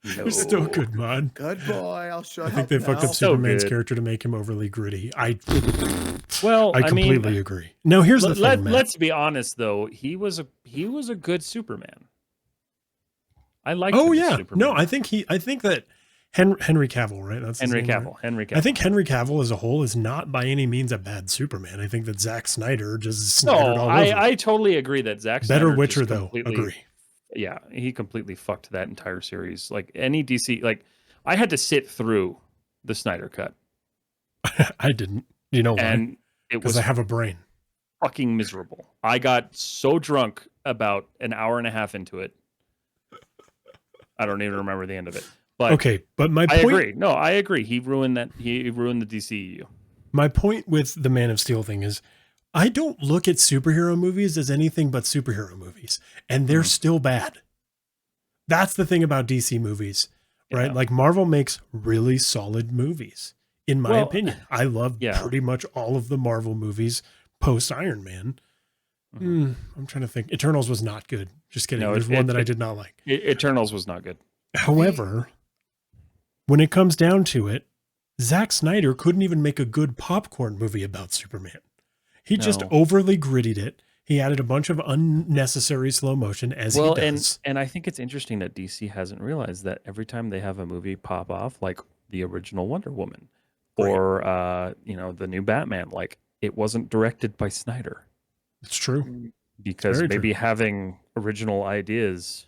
You're still a good mod. Good boy. I'll shut up. I think they fucked up Superman's character to make him overly gritty. I completely agree. Now here's the thing, Matt. Let's be honest though. He was a good Superman. I like. Oh yeah. Superman. No, I think that Henry Cavill, right? That's Henry Cavill. Henry Cavill. I think Henry Cavill as a whole is not by any means a bad Superman. I think that Zack Snyder just snydered all over. I totally agree that Zack Snyder better Witcher though. Agree. Yeah, he completely fucked that entire series. Like any DC, like I had to sit through the Snyder cut. I didn't. You know why? And it was I have a brain. Fucking miserable. I got so drunk about an hour and a half into it. I don't even remember the end of it. But okay, but my point. I agree. No, I agree. He ruined that. He ruined the DCEU. My point with the Man of Steel thing is, I don't look at superhero movies as anything but superhero movies, and they're still bad. That's the thing about DC movies, right? Yeah. Like Marvel makes really solid movies, in my opinion. I love pretty much all of the Marvel movies post Iron Man. I'm trying to think. Eternals was not good. Just kidding. There's one that I did not like. Eternals was not good. However, when it comes down to it, Zack Snyder couldn't even make a good popcorn movie about Superman. He just overly grittied it. He added a bunch of unnecessary slow motion as he does. And I think it's interesting that DC hasn't realized that every time they have a movie pop off, like the original Wonder Woman or the new Batman, like it wasn't directed by Snyder. It's true. Because maybe having original ideas,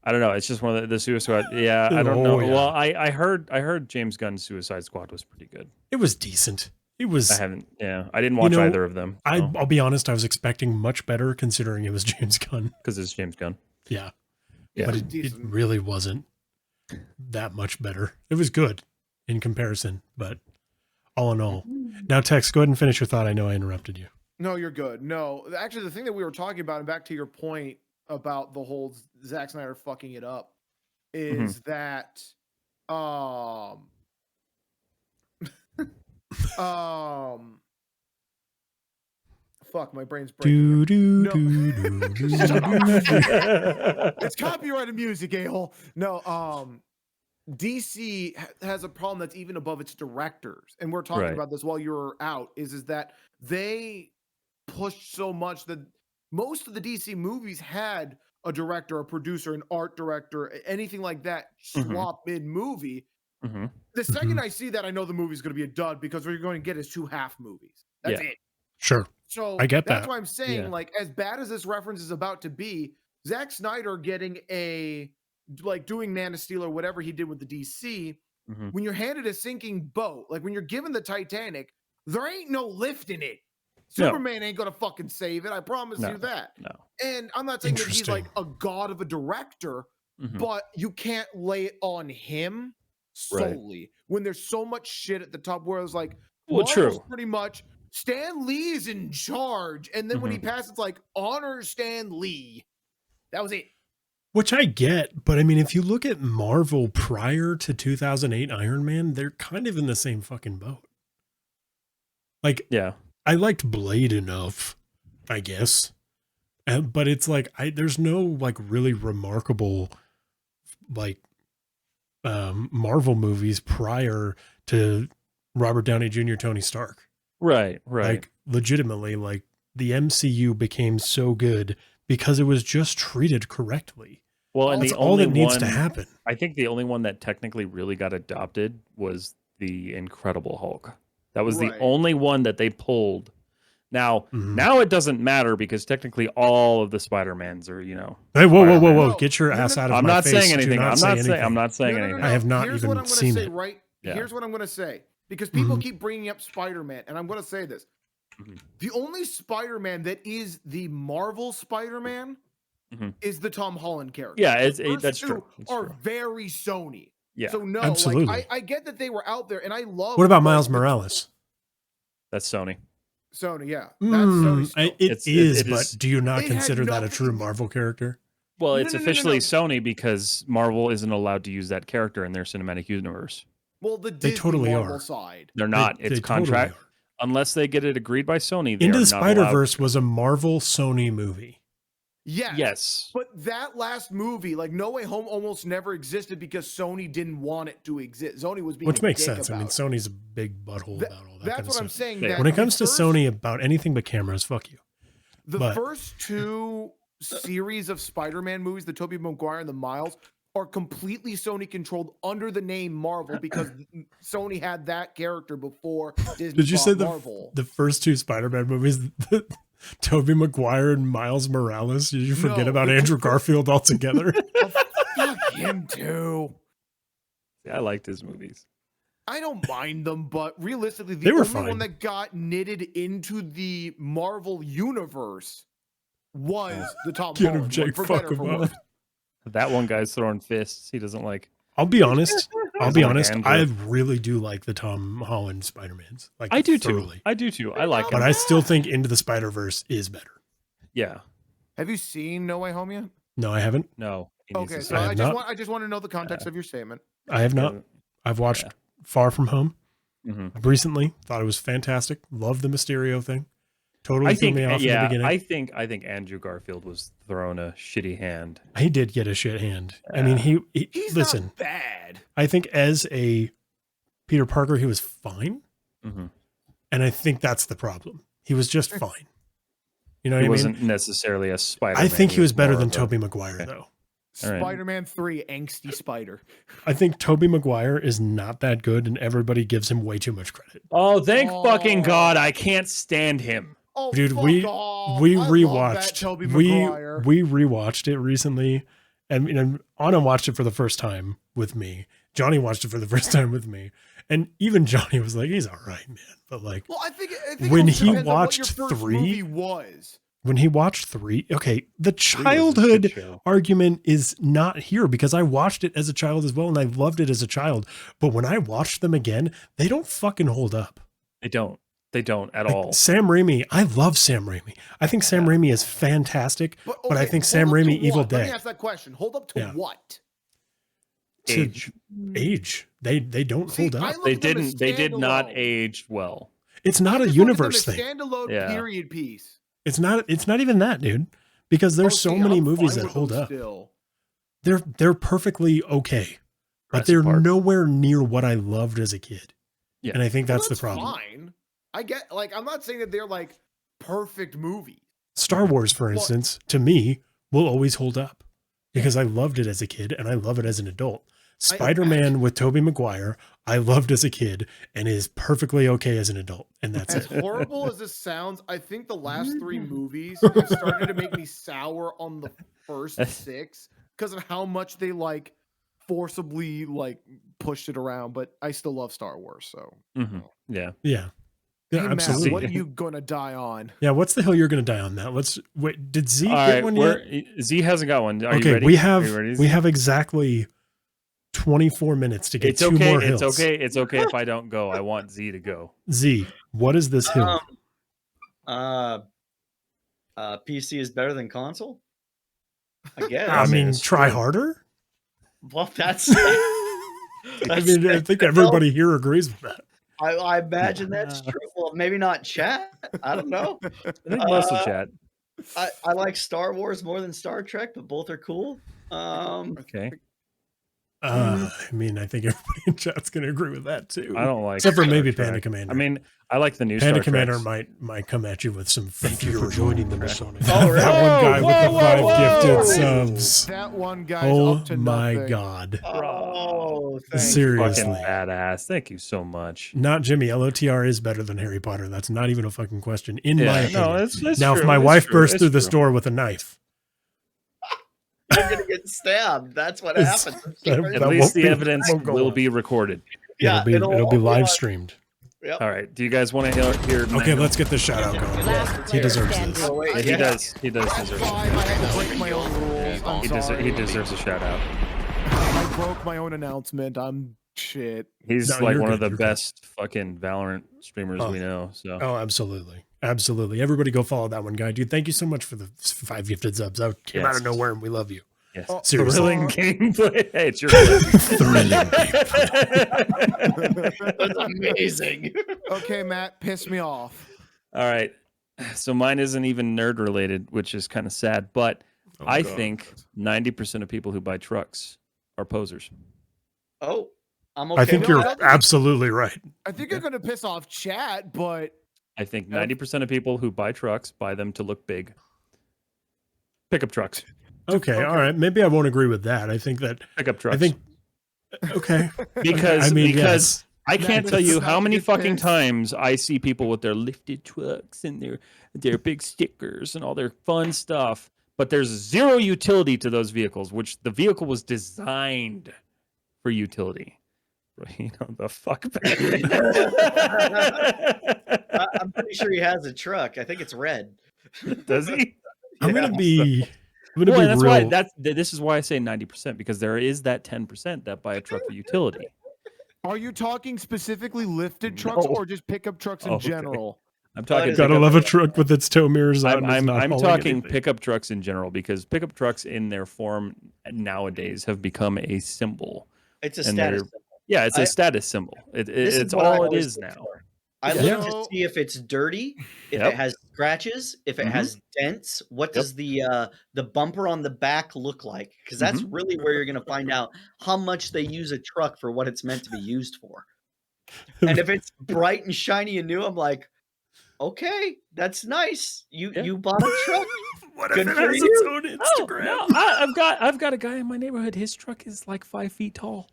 I don't know. It's just one of the Suicide. Yeah, I don't know. Yeah. Well, I heard James Gunn's Suicide Squad was pretty good. It was decent. It was. I haven't. Yeah, I didn't watch either of them. I'll be honest. I was expecting much better considering it was James Gunn. Because it's James Gunn. Yeah. Yeah. But it really wasn't that much better. It was good in comparison, but all in all. Now, Tex, go ahead and finish your thought. I know I interrupted you. No, you're good. No, actually, the thing that we were talking about, and back to your point about the whole Zack Snyder fucking it up, is that fuck, my brain's breaking. It's copyrighted music, a-hole. No, DC has a problem that's even above its directors, and we're talking about this while you were out. Is that they pushed so much that most of the DC movies had a director, a producer, an art director, anything like that swap mid movie. The second I see that, I know the movie's going to be a dud because what you're going to get is 2 half movies. That's it. Sure. So I get that's that. why I'm saying, like, as bad as this reference is about to be, Zack Snyder getting doing Man of Steel or whatever he did with the DC, when you're handed a sinking boat, like when you're given the Titanic, there ain't no lifting it. Superman ain't gonna fucking save it. I promise you that. No. And I'm not saying that he's like a god of a director, but you can't lay it on him solely when there's so much shit at the top where it's like, well, true. Pretty much Stan Lee is in charge, and then when he passes, it's like honor Stan Lee. That was it. Which I get, but I mean, if you look at Marvel prior to 2008 Iron Man, they're kind of in the same fucking boat. Like, I liked Blade enough, I guess, but it's like there's no like really remarkable like Marvel movies prior to Robert Downey Jr., Tony Stark. Right. Like legitimately, like the MCU became so good because it was just treated correctly. Well, and that's all that needs to happen. I think the only one that technically really got adopted was the Incredible Hulk. That was the only one that they pulled. Now, now it doesn't matter because technically all of the Spider-Mans are, Hey, whoa! Get your ass out of my face. I'm not saying anything. I'm not saying anything. I have not even seen it. Here's what I'm going to say, because people keep bringing up Spider-Man, and I'm going to say this: the only Spider-Man that is the Marvel Spider-Man is the Tom Holland character. Yeah, that's true. Are very Sony. Yeah, so no, absolutely. Like, I get that they were out there, and I love. What about Miles Morales? That's Sony. Sony, yeah, that's Sony. It is, but do you not consider that a true Marvel character? Well, it's officially Sony because Marvel isn't allowed to use that character in their cinematic universe. Well, they totally Marvel are. Side. They're not. It's contract. Totally unless they get it agreed by Sony. Into the Spider-Verse was a Marvel Sony movie. Yes. But that last movie, like No Way Home, almost never existed because Sony didn't want it to exist. Sony was being Which makes dick sense. I mean, Sony's a big butthole about all that. That's what I'm saying. When it comes to Sony about anything but cameras, fuck you. The first 2 series of Spider-Man movies, the Tobey Maguire and the Miles, are completely Sony controlled under the name Marvel because Sony had that character before Disney. Did you say Marvel. the first 2 Spider-Man movies, Tobey Maguire and Miles Morales? Did you forget about Andrew Garfield altogether? Fuck him too. I liked his movies. I don't mind them, but realistically, they the were only one that got knitted into the Marvel universe was the Tom Holland one, for better or for worse. That one guy's throwing fists. He doesn't like. I'll be honest. I really do like the Tom Holland Spider-Mans. Like, I do thoroughly. too. I do too. I like it. But I still think Into the Spider-Verse is better. Yeah. Have you seen No Way Home yet? No, I haven't. No. Okay, so I just want to know the context of your statement. I have not. I've watched Far From Home recently. Thought it was fantastic. Loved the Mysterio thing. Totally threw me off in the beginning. I think Andrew Garfield was thrown a shitty hand. He did get a shit hand. I mean, he's listen. Not bad. I think as a Peter Parker, he was fine, and I think that's the problem. He was just fine. You know what I mean? He wasn't necessarily a Spider-Man. I think he was better than Tobey Maguire, though. Spider-Man 3, angsty spider. I think Tobey Maguire is not that good, and everybody gives him way too much credit. Oh, thank fucking God! I can't stand him. Oh, dude, we rewatched we rewatched it recently, I mean, and Anna watched it for the first time with me. Johnny watched it for the first time with me. And even Johnny was like, he's all right, man. But like, well, I think when it he depends on what watched your first 3, movie was. when he watched 3, okay, the childhood argument is not here because I watched it as a child as well. And I loved it as a child. But when I watched them again, they don't fucking hold up. They don't. They don't at all. Sam Raimi, I love Sam Raimi. I think Sam Raimi is fantastic, but I think Sam Raimi, Evil Dead. Let me ask that question. Hold up to what? Age. They don't hold up. They didn't. They did not age well. It's not a universe thing. Standalone period piece. It's not even that, dude. Because there's so many movies that hold up. They're perfectly okay, but they're nowhere near what I loved as a kid. Yeah. And I think that's the problem. Fine. I get, like, I'm not saying that they're like perfect movies. Star Wars, for instance, to me, will always hold up because I loved it as a kid and I love it as an adult. Spider-Man with Tobey Maguire, I loved as a kid and is perfectly okay as an adult. And that's as it. As horrible as this sounds, I think the last 3 movies have started to make me sour on the first 6 because of how much they like forcibly like pushed it around. But I still love Star Wars, so yeah. Hey, absolutely. Matt, what are you gonna die on? Yeah, what's the hill you're gonna die on, Matt? Wait, did Z get one yet? Z hasn't got one. Are okay, you ready? we have exactly 24 minutes to get 2 more hills. It's okay if I don't go. I want Z to go. Z, what is this hill? PC is better than console? I guess. I mean, try harder? Well, that's I mean, I think everybody here agrees with that. I imagine that's true. Well, maybe not chat. I don't know. I think most of chat. I like Star Wars more than Star Trek, but both are cool. Okay. I mean, I think everybody in chat's going to agree with that too. I don't like, except for maybe Panda Commander. I mean, I like the new Panda Star Commander Treks. might come at you with some. Thank you for joining the Messonic. Oh, really? That one guy with the 5 gifted subs. That one guy's up to my nothing. God! Oh, seriously, fucking badass. Thank you so much. Not Jimmy. LOTR is better than Harry Potter. That's not even a fucking question. In my opinion. No, it's now, true. if my wife burst through this door with a knife. You're gonna get stabbed. That's what happens. At least the evidence will be recorded. Yeah, it'll be live streamed. Yep. All right. Do you guys want to hear? Okay, let's get this shout out going. He deserves this. Oh, wait, He does deserve it. He deserves a shout out. I broke my own announcement. I'm shit. He's like one of the best fucking Valorant streamers we know. So. Oh, absolutely. Absolutely. Everybody go follow that one guy. Dude, thank you so much for the 5 gifted subs. That came out of nowhere and we love you. Yes. Seriously. Thrilling gameplay. Hey, it's your thrilling gameplay. That's amazing. Okay, Matt, piss me off. All right. So mine isn't even nerd related, which is kind of sad, but I think 90% of people who buy trucks are posers. Oh, I'm okay. I think you're absolutely right. I think you're going to piss off chat, but I think 90% of people who buy trucks buy them to look big. Pickup trucks. Okay, all right. Maybe I won't agree with that. I think that pickup trucks. I think okay. Because I mean, because I can't tell you how many fucking times I see people with their lifted trucks and their big stickers and all their fun stuff, but there's zero utility to those vehicles, which the vehicle was designed for utility. You know, the fuck. I'm pretty sure he has a truck. I think it's red. Does he? I'm gonna be that's real. why this is why I say 90%, because there is that 10% that buy a truck for utility. Are you talking specifically lifted trucks or just pickup trucks in general? I'm talking. Gotta love a truck with its tow mirrors on. I'm talking pickup trucks in general, because pickup trucks in their form nowadays have become a symbol. It's a status symbol. Yeah, it's a status symbol. It's all it is now. I look to see if it's dirty, if it has scratches, if it has dents. What does the bumper on the back look like? Because that's really where you're going to find out how much they use a truck for what it's meant to be used for. And if it's bright and shiny and new, I'm like, okay, that's nice. You bought a truck. What if it has its own Instagram? No, I've got a guy in my neighborhood. His truck is like 5 feet tall.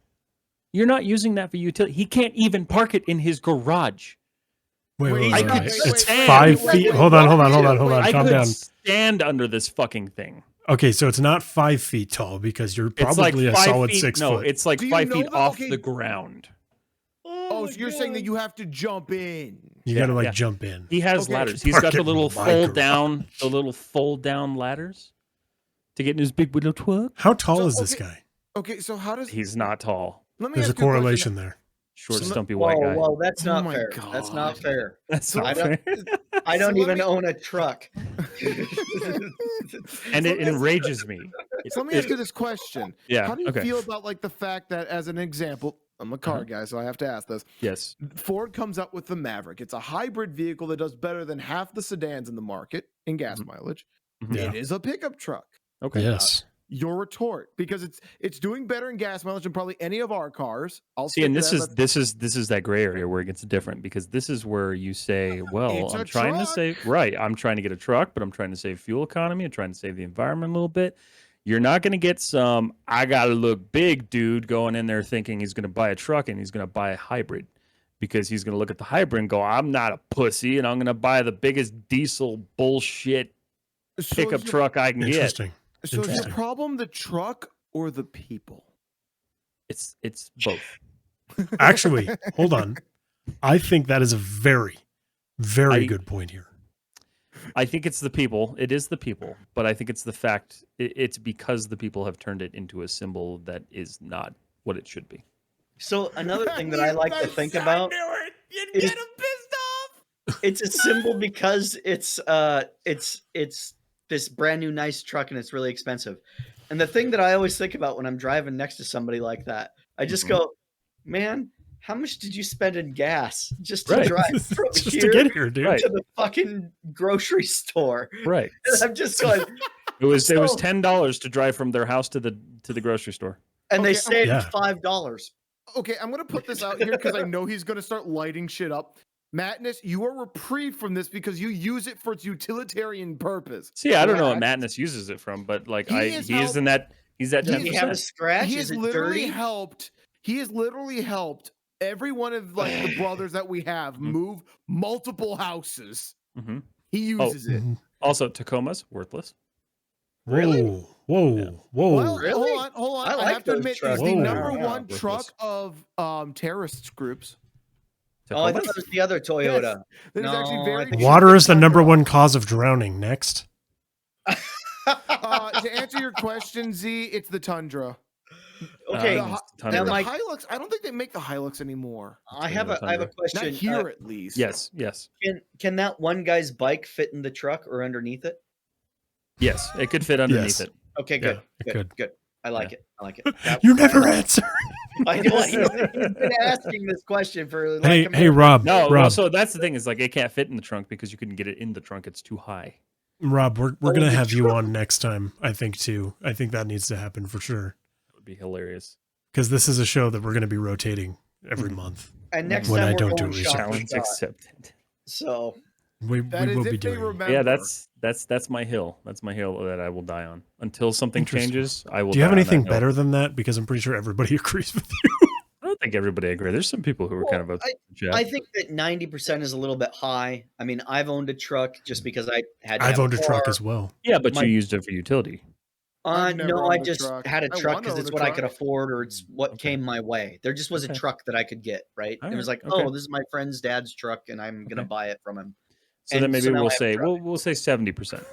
You're not using that for utility. He can't even park it in his garage. Wait. I could it's 5 feet. Hold on. I Calm could down. stand under this fucking thing. Okay, so it's not 5 feet tall because you're It's like probably a 5 solid feet. 6 No, foot. it's like Do you 5 know feet that- off okay. the ground. Oh, so you're saying that you have to jump in? You Yeah, got to like yeah. jump in. He has Okay. ladders. He's Park got it the in little my fold garage. down, ladders to get in his big little truck. How tall So, is this okay. guy? Okay, so how does He's not tall. let me There's a ask you question. correlation there. Short, So- stumpy white guy. Whoa, that's Oh not my fair. That's not God. fair. That's So not I don't- fair. I don't let even me- own a truck. And it enrages me. So let me ask you this question. Yeah, How do you okay. feel about like the fact that, as an example, I'm a car Uh-huh. guy, so I have to ask this. Yes. Ford comes up with the Maverick. It's a hybrid vehicle that does better than half the sedans in the market in gas Mhm. mileage. Mhm. Yeah. It is a pickup truck. Okay. Yes. Your retort, because it's doing better in gas mileage than probably any of our cars. I'll See, stick and to this that. is this is that gray area where it gets different because this is where you say, well, It's I'm a trying to truck. save I'm trying to get a truck, but I'm trying to save fuel economy. I'm trying to save the environment a little bit. You're not going to get some I gotta look big dude going in there thinking he's going to buy a truck and he's going to buy a hybrid because he's going to look at the hybrid and go, I'm not a pussy and I'm going to buy the biggest diesel bullshit So pickup is your- truck I can get. Interesting. So is your Interesting. problem the truck or the people? It's both. Actually, hold on. I think that is a very, very I- good point here. I think it's the people. It is the people, but I think it's the fact. It's because the people have turned it into a symbol that is not what it should be. So another thing that I like to think about, You'd is- get him pissed off. it's a symbol because it's this brand new nice truck and it's really expensive. And the thing that I always think about when I'm driving next to somebody like that, I just Mhm. go, man, how much did you spend in gas just to Right. drive from Just here to get here, dude. Right. to the fucking grocery store? Right. And I'm just going, It was So- $10 to drive from their house to the grocery store. and they Okay, saved Yeah. $5. Okay, I'm gonna put this out here because I know he's gonna start lighting shit up. Madness, you are reprieved from this because you use it for its utilitarian purpose. See, I don't know what Correct? Madness uses it from, but like He he is is in that he's at Does 10%. he have a scratch? He Is has it literally dirty? helped. He has literally helped every one of like the brothers that we have move multiple houses. Mhm. He uses it. Mhm. Also, Tacoma's worthless. Really? Whoa, whoa, whoa. Well, Really? hold on. I I, like have to those admit, it's trucks. the Whoa. number Yeah, one worthless. truck of terrorist groups. Oh, I thought Tacoma's? it was the other Toyota. That is No, actually I very think- cheap Water and is the number cover one up. cause of drowning. Next. To answer your question, Z, it's the Tundra. Okay, the, it's Hi- the Tundra. the Mike- Hilux. I don't think they make the Hilux anymore. I have a Tundra. question. Not here, at least. Yes, yes. Can that one guy's bike fit in the truck or underneath it? Yes, it could fit underneath Yes. it. Okay, good. Yeah, it good. could. Good. I like Yeah. it. I like it. That- You never answer. I know he's been asking this question for like Hey, a hey, minute. Rob. No, Rob, also that's the thing is like it can't fit in the trunk because you couldn't get it in the trunk. It's too high. Rob, we're Oh, gonna the have you on next time. I think too. I think that needs to happen for sure. That would be hilarious. Because this is a show that we're gonna be rotating every Mhm. month. And next when time I we're don't going do shot for Challenge shot. accepted. So We That is will be if they doing. remember. Yeah, that's my hill. That's my hill that I will die on until something Interesting. changes. I will. Do you have die on that anything hill. better than that? Because I'm pretty sure everybody agrees with you. I don't think everybody agree. There's some people who are kind of upset. I think that 90% is a little bit high. I mean, I've owned a truck just because I had to I've have owned a truck car. as well. Yeah, but my- you used it for utility. I've never No, I owned a just truck. had a I truck wanna because own it's a what I could truck. afford or it's what Okay. came my way. There just was Okay. a truck that I could get, right? All It was right, like, okay. oh, this is my friend's dad's truck and I'm going to Okay. buy it from him. So then And maybe so now we'll I have a say truck. we'll say 70%.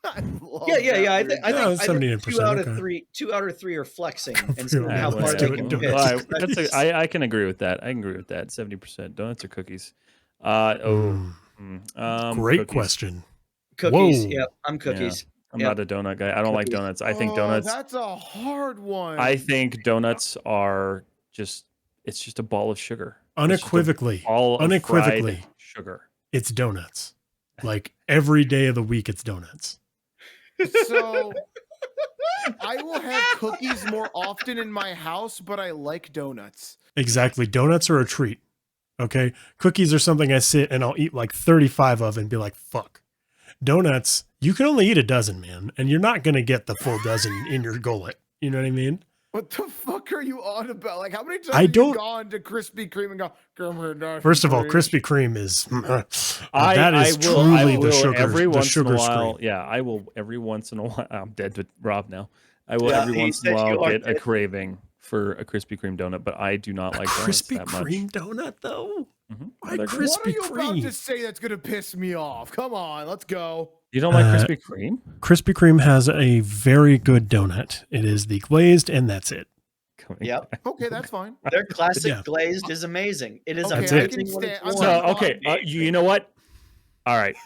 I love Yeah. that I weird think, I Yeah, think, that's I think 79%, 2 out of okay. 3, 2 out of 3 are flexing and Feel seeing like how let's far do they it, can do it. pitch. All right, I can agree with that. I can agree with that. 70% donuts or cookies. Great cookies. question. Cookies. Whoa. Yep. I'm cookies. I'm Yep. not a donut guy. I don't like Cookies. donuts. I think Oh, donuts. That's a hard one. I think donuts are just. It's just a ball of sugar. Unequivocally, All unequivocally, sugar. it's donuts. Like every day of the week, it's donuts. So I will have cookies more often in my house, but I like donuts. Exactly. Donuts are a treat. Okay. Cookies are something I sit and I'll eat like 35 of and be like, fuck. Donuts, you can only eat a dozen, man. And you're not going to get the full dozen in your gullet. You know what I mean? What the fuck are you on about? Like, how many times I have don't- you gone to Krispy Kreme and go, "Come here, Darcy, First of all, please." Krispy Kreme is that I is will truly every the sugar once in a while. screen. Yeah, I will every once in a while. I'm dead with Rob now. I will Yeah, every he once in a said you while are get a dead. craving for a Krispy Kreme donut, but I do not like donuts Krispy that Kreme much. donut though. Why They're good. Krispy What are you about Kreme? to say that's gonna piss me off? Come on, let's go. You don't like Uh, Krispy Kreme? Krispy Kreme has a very good donut. It is the glazed, and that's it. Yep. Okay, that's fine. Their classic Yeah. glazed is amazing. It is Okay, That's amazing it. when it's I'm warm. So not okay, amazing. you know what? All right.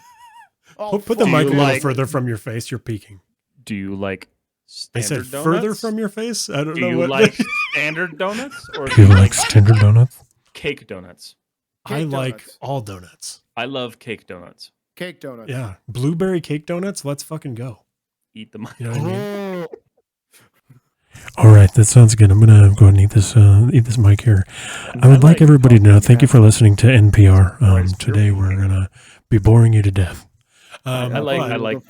Oh, Put the fuck. mic a you little like- further from your face. You're peeking. Do you like I standard said donuts? further from your face. I don't Do know you what. like standard donuts or Do do you you like like standard donuts? cake donuts? I Cake like donuts. all donuts. I love cake donuts. Cake donuts. Yeah, blueberry cake donuts. Let's fucking go. Eat them. You know what I mean? Oh, All right, that sounds good. I'm gonna go ahead and eat this mic here. I would like everybody to know. Thank you for listening to NPR. Today we're gonna be boring you to death. I like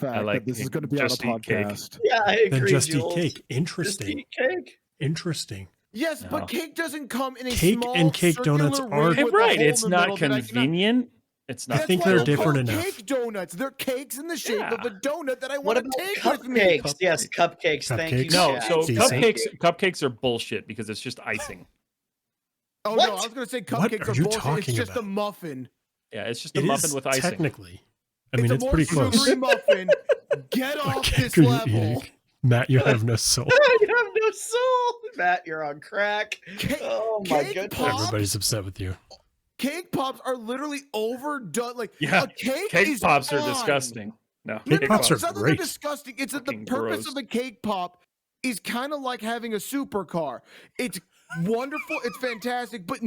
that this is going to be on a just eat cake. podcast. Yeah, I agree. Then just eat Jules. cake. Just Interesting. eat cake. Interesting. Yes, No. but cake doesn't come in a Cake small and cake circular donuts ring are- with Hey, a right. hole It's in the not middle that I cannot- convenient. It's not. That's think why they're they're different called enough. Cake donuts. They're cakes in the shape Yeah. of a donut that I What want about to take with me. cupcakes? Yes, cupcakes. Thank you. Cupcakes? No, Chad. so Decent. cupcakes are bullshit because it's just icing. Oh What? no, I was going to say What cupcakes are are you bullshit. It's talking just about? a muffin. Yeah, it's just a It muffin is with icing. technically. I mean, a it's more pretty close. sugary muffin. Get What off cake this are you level. eating? Matt, you have no soul. You have no soul, Matt. You're on crack. Cake- Oh my cake goodness. pops? Everybody's upset with you. Cake pops are literally overdone. Like Yeah, a cake Cake is pops are fine. disgusting. No, No, Cake pops it's are not that they're great. disgusting. It's that the Fucking purpose gross. of a cake pop is kind of like having a supercar. It's wonderful. It's fantastic, but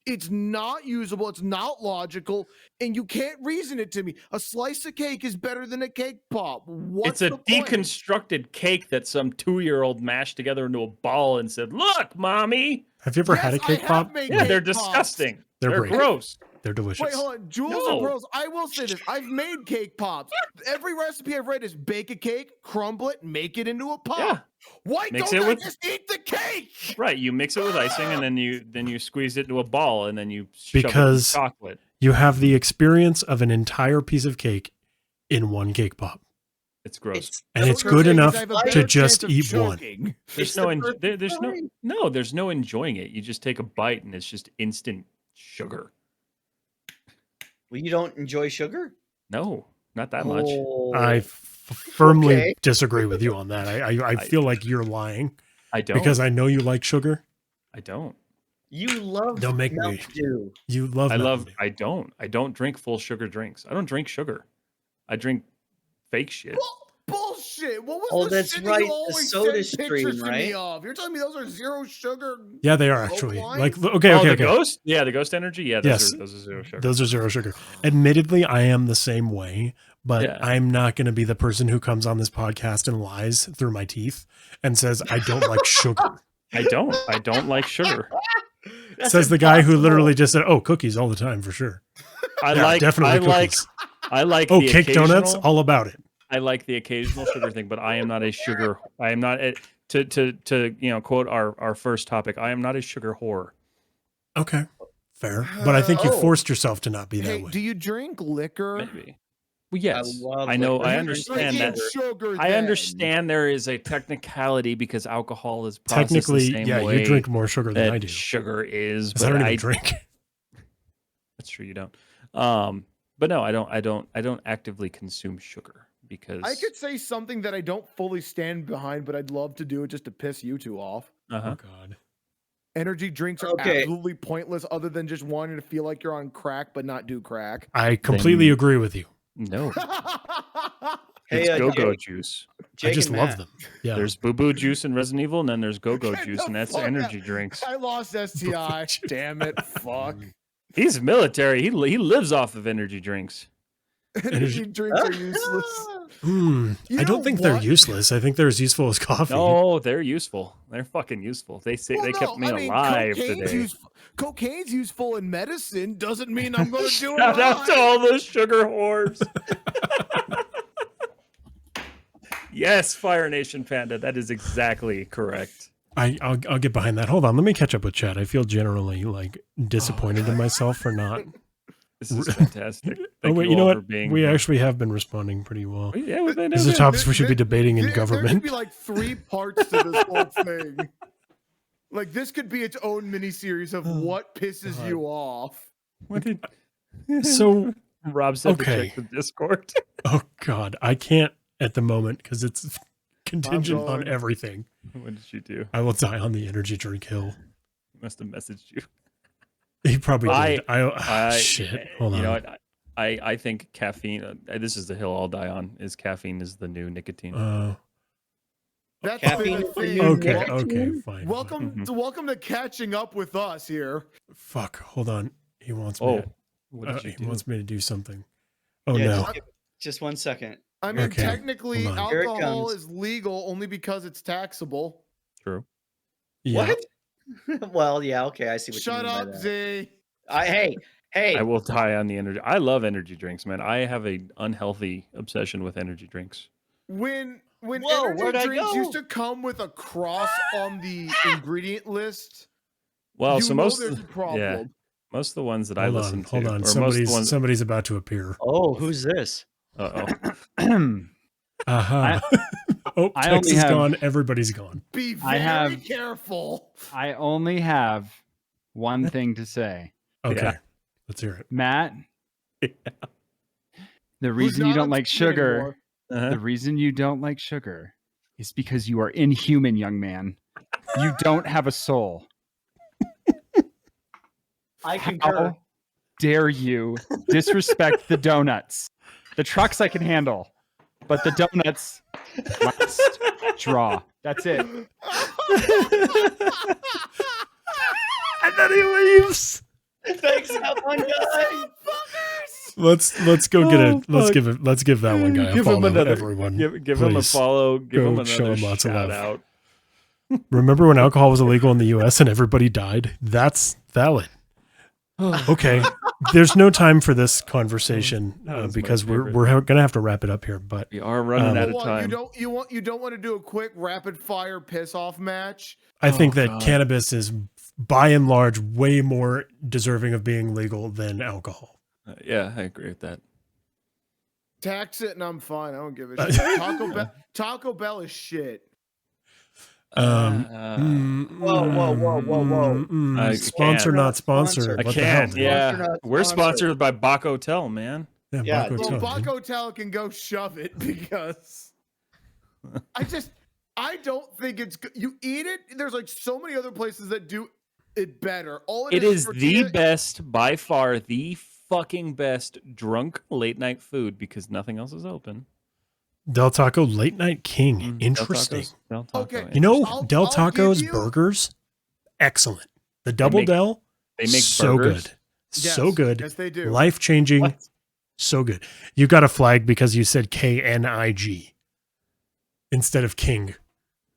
it's not usable. It's not logical, and you can't reason it to me. A slice of cake is better than a cake pop. What's it's a the point? deconstructed cake that some 2-year-old mashed together into a ball and said, "Look, mommy." Have you ever Yes, had a I cake have pop? made Yeah, they're cake pops. disgusting. They're They're great. gross. They're delicious. Wait, hold on. Jules No. and Pearls, I will say this. I've made cake pops. Every recipe I've read is bake a cake, crumble it, make it into a pop. Yeah. Why Mix don't it I with- just eat the cake? Right, you mix it with icing and then you squeeze it into a ball and then you shove Because- it in chocolate. You have the experience of an entire piece of cake in one cake pop. It's gross. It's And so it's What good you're saying is enough I have a to better just chance of eat one. choking. There's It's no the perfect there's no enjoying it. You just take a bite and it's just instant sugar. Well, you don't enjoy sugar? No, not that much. Oh. I firmly Okay. disagree with you on that. I feel like you're lying I don't. because I know you like sugar. I don't. You love Don't make me. Mountain Dew. You love. I Mountain Dew. I don't drink full sugar drinks. I don't drink sugar. I drink fake shit. Bullshit. What was Oh, the that's shit right, you the always soda send pictures stream, to me right? of? You're telling me those are zero sugar? Yeah, they are Oak actually. wine? Like, okay, Oh, okay, the okay. ghost? Yeah, the ghost energy. Yeah, Yes. those are zero sugar. Those are zero sugar. Admittedly, I am the same way, but Yeah. I'm not going to be the person who comes on this podcast and lies through my teeth and says I don't like sugar. I don't like sugar. That's Says the guy who impossible. literally just said, "Oh, cookies all the time for sure." I Yeah, like definitely cookies. I like Oh, the cake donuts, occasional- all about it. I like the occasional sugar thing, but I am not a sugar. I am not a, to quote our first topic. I am not a sugar whore. Okay, fair. But I think you Oh. forced yourself to not be that Hey, way. do you drink liquor? Maybe. Well, yes, love I know. liquor. I You're understand Drinking that. sugar, I then. understand there is a technicality because alcohol is processed Technically, the same yeah, way you drink more sugar than that I do. sugar is, 'Cause I but don't even drink. That's true. You don't. But no, I don't actively consume sugar because I could say something that I don't fully stand behind, but I'd love to do it just to piss you two off. Uh-huh. Oh God. Energy drinks are Okay. absolutely pointless other than just wanting to feel like you're on crack but not do crack. I completely Then- agree with you. No, Hey, it's go-go Jake- juice. Jake I just and love Matt. them. Yeah. There's boo-boo juice in Resident Evil, and then there's go-go Get juice, the and that's fuck energy out. drinks. I lost STI. Damn it. Fuck. He's military. He lives off of energy drinks. Energy drinks are useless. Hmm. You I don't know think they're what? useless. I think they're as useful as coffee. No, they're useful. They're fucking useful. They say Well, they kept me no, I mean, alive cocaine's today. Cocaine's useful in medicine. Doesn't mean I'm going to do it. Shout out to right. all those sugar whores. Yes, Fire Nation Panda. That is exactly correct. I'll get behind that. Hold on, let me catch up with Chad. I feel generally like disappointed in myself for not. This is fantastic. Thank you know all what? for being We here. actually have been responding pretty well. Yeah, we've been These are doing topics we should be debating in There could government. be like 3 parts to this whole thing. Like this could be its own miniseries of what pisses God. you off. What did So Rob said okay. to check the Discord? Oh God, I can't at the moment because it's contingent on going. everything. What did you do? I will die on the energy drink hill. Must have messaged you. He probably did. I Shit. Hold on. You know what? I think caffeine. This is the hill I'll die on. Is caffeine is the new nicotine. That's Caffeine the is the thing. new Okay. nicotine? Okay. Fine. Welcome to catching up with us here. Fuck. Hold on. He wants me. Oh, what did you He do? wants me to do something. Oh Yeah, no. just 1 second. I mean, Okay, technically, hold on. Here it alcohol comes. is legal only because it's taxable. True. Yeah. What? Well, yeah, okay, I see what Shut you mean up, by that. Z. Hey. I will die on the energy. I love energy drinks, man. I have an unhealthy obsession with energy drinks. When Whoa, energy where'd I drinks go? used to come with a cross on the ingredient list, Well, you so know most there's a problem. yeah, most of the ones that I Hold listen on. to, Hold on. or most of the ones. Somebody's about to appear. Oh, who's this? Uh-oh. Aha. Oh, I Tex only is have- gone. Everybody's gone. Be I very have- careful. I only have one thing to say. Okay. Yeah. Let's hear it. Matt, Yeah. the Who's reason you not don't on like screen sugar, anymore. Uh-huh. the reason you don't like sugar is because you are inhuman, young man. You don't have a soul. I concur. How dare you disrespect the donuts? The trucks I can handle, but the donuts, last straw. That's it. And then he leaves. Thanks, that one guy. Let's go get Oh, it. Let's fuck. give that one guy a Give him follow. another. Everyone, Give him a please. follow. Give Go him show another him lots of shout love. out. Remember when alcohol was illegal in the U.S. and everybody died? That's valid. Okay, there's no time for this conversation That was my because we're favorite. gonna have to wrap it up here. But We are running out of Hold on, time. You don't want to do a quick rapid fire piss off match? I think Oh, that God. cannabis is, by and large, way more deserving of being legal than alcohol. Yeah, I agree with that. Tax it and I'm fine. I don't give a shit. Taco Bell is shit. Whoa. I Sponsor, can't. not sponsor. I What the hell? can't. dude? Yeah, Sponsor, not we're sponsor. sponsored by Bach Hotel, man. Yeah, Baco Well, Tone, Bach dude. Hotel can go shove it because I don't think it's good. You eat it. There's like so many other places that do it better. All It is the tortilla- best, by far, the fucking best drunk late night food because nothing else is open. Del Taco Late Night King. Mm, Interesting. Del Taco, Okay. You know, I'll Del give Taco's you- burgers, excellent. The Double make- Del, they make so burgers? good. So good. Yes, they do. Life changing. What? So good. You got a flag because you said KNIG instead of King.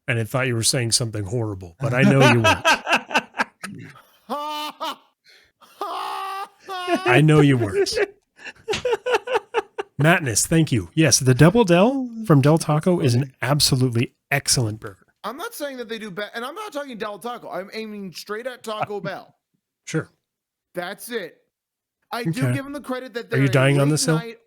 And I thought you were saying something horrible, but I know you weren't. I know you weren't. Mattness, thank you. Yes, the Double Del from Del Taco is an absolutely excellent burger. I'm not saying that they do bad, and I'm not talking Del Taco. I'm aiming straight at Taco Bell. Sure. That's it. I do Okay. give them the credit that Are they're you a dying on late this hill? night-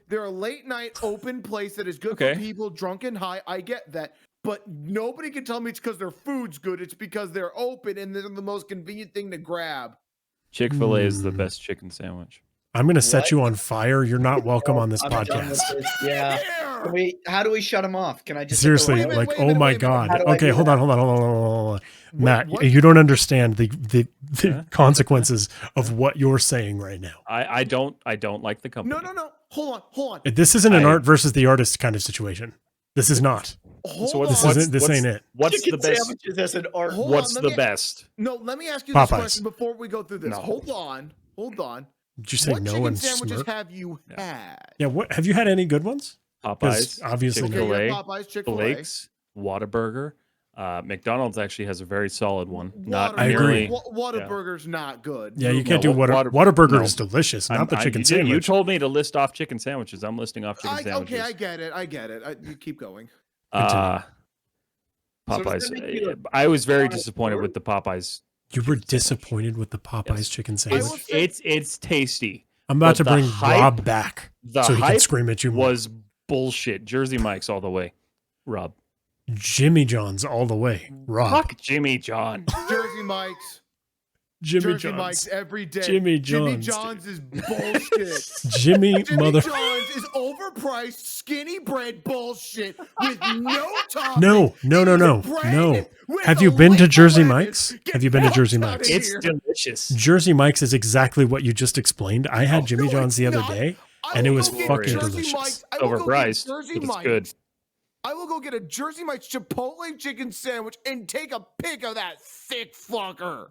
They're a late night open place that is good Okay. for people drunk and high. I get that. But nobody can tell me it's because their food's good. It's because they're open and they're the most convenient thing to grab. Chick-fil-A is the Mm. best chicken sandwich. I'm going to set What? you on fire. You're not welcome on this I'm done with podcast. this. Yeah. Here! How do we shut him off? Can I just hit the Seriously, Wait a minute, like, wait a oh minute, my wait a minute. God. How do I Okay, do hold that? on. What- Matt, what? you don't understand the Huh? consequences of what you're saying right now. I don't like the company. No. Hold on. This isn't an I- art versus the artist kind of situation. This is not. Hold So on. what's- This ain't it. What's Chicken the best? sandwiches as an art. Hold What's on, the let me- best? No, let me ask you this Popeyes. question before we go through this. No. Hold on. Did you say What no chicken and sandwiches smirk? have you Yeah. had? Yeah, what have you had any good ones? 'Cause Popeyes, obviously Okay, no. you Chick-fil-A, have Popeyes, Chick-fil-A. Blake's, Whataburger. McDonald's actually has a very solid one. Not I agree. nearly. Whataburger's not good. Yeah, you Move can't on. do Water- Whataburger no. is delicious, not I'm- the chicken you sandwich. told me to list off chicken sandwiches. I'm listing off chicken sandwiches. Okay, I get it. You keep going. Uh, So does Popeyes. that make you I was very honest disappointed word? with the Popeyes. You were disappointed with the Popeyes Yes. chicken I sandwich. will say- It's tasty. I'm about but to the bring hype- Rob back The so he can hype scream at you more. was bullshit. Jersey Mike's all the way. Rob. Jimmy John's all the way. Rob. Fuck Jimmy John. Jersey Mike's. Jimmy Jersey John's. Mike's every day. Jimmy Jimmy John's, John's is bullshit. Jimmy Jimmy mother. John's is overpriced, skinny bread bullshit with no topping. No. Have you been to Jersey Mike's? Have you been to Jersey Mike's? It's delicious. Jersey Mike's is exactly what you just explained. I had Jimmy no, John's it's the other not. day, I and it will was go get fucking Jersey delicious. Mike's. I will go get Overpriced, Jersey but it's Mike's. good. I will go get a Jersey Mike's Chipotle chicken sandwich and take a pic of that thick fucker.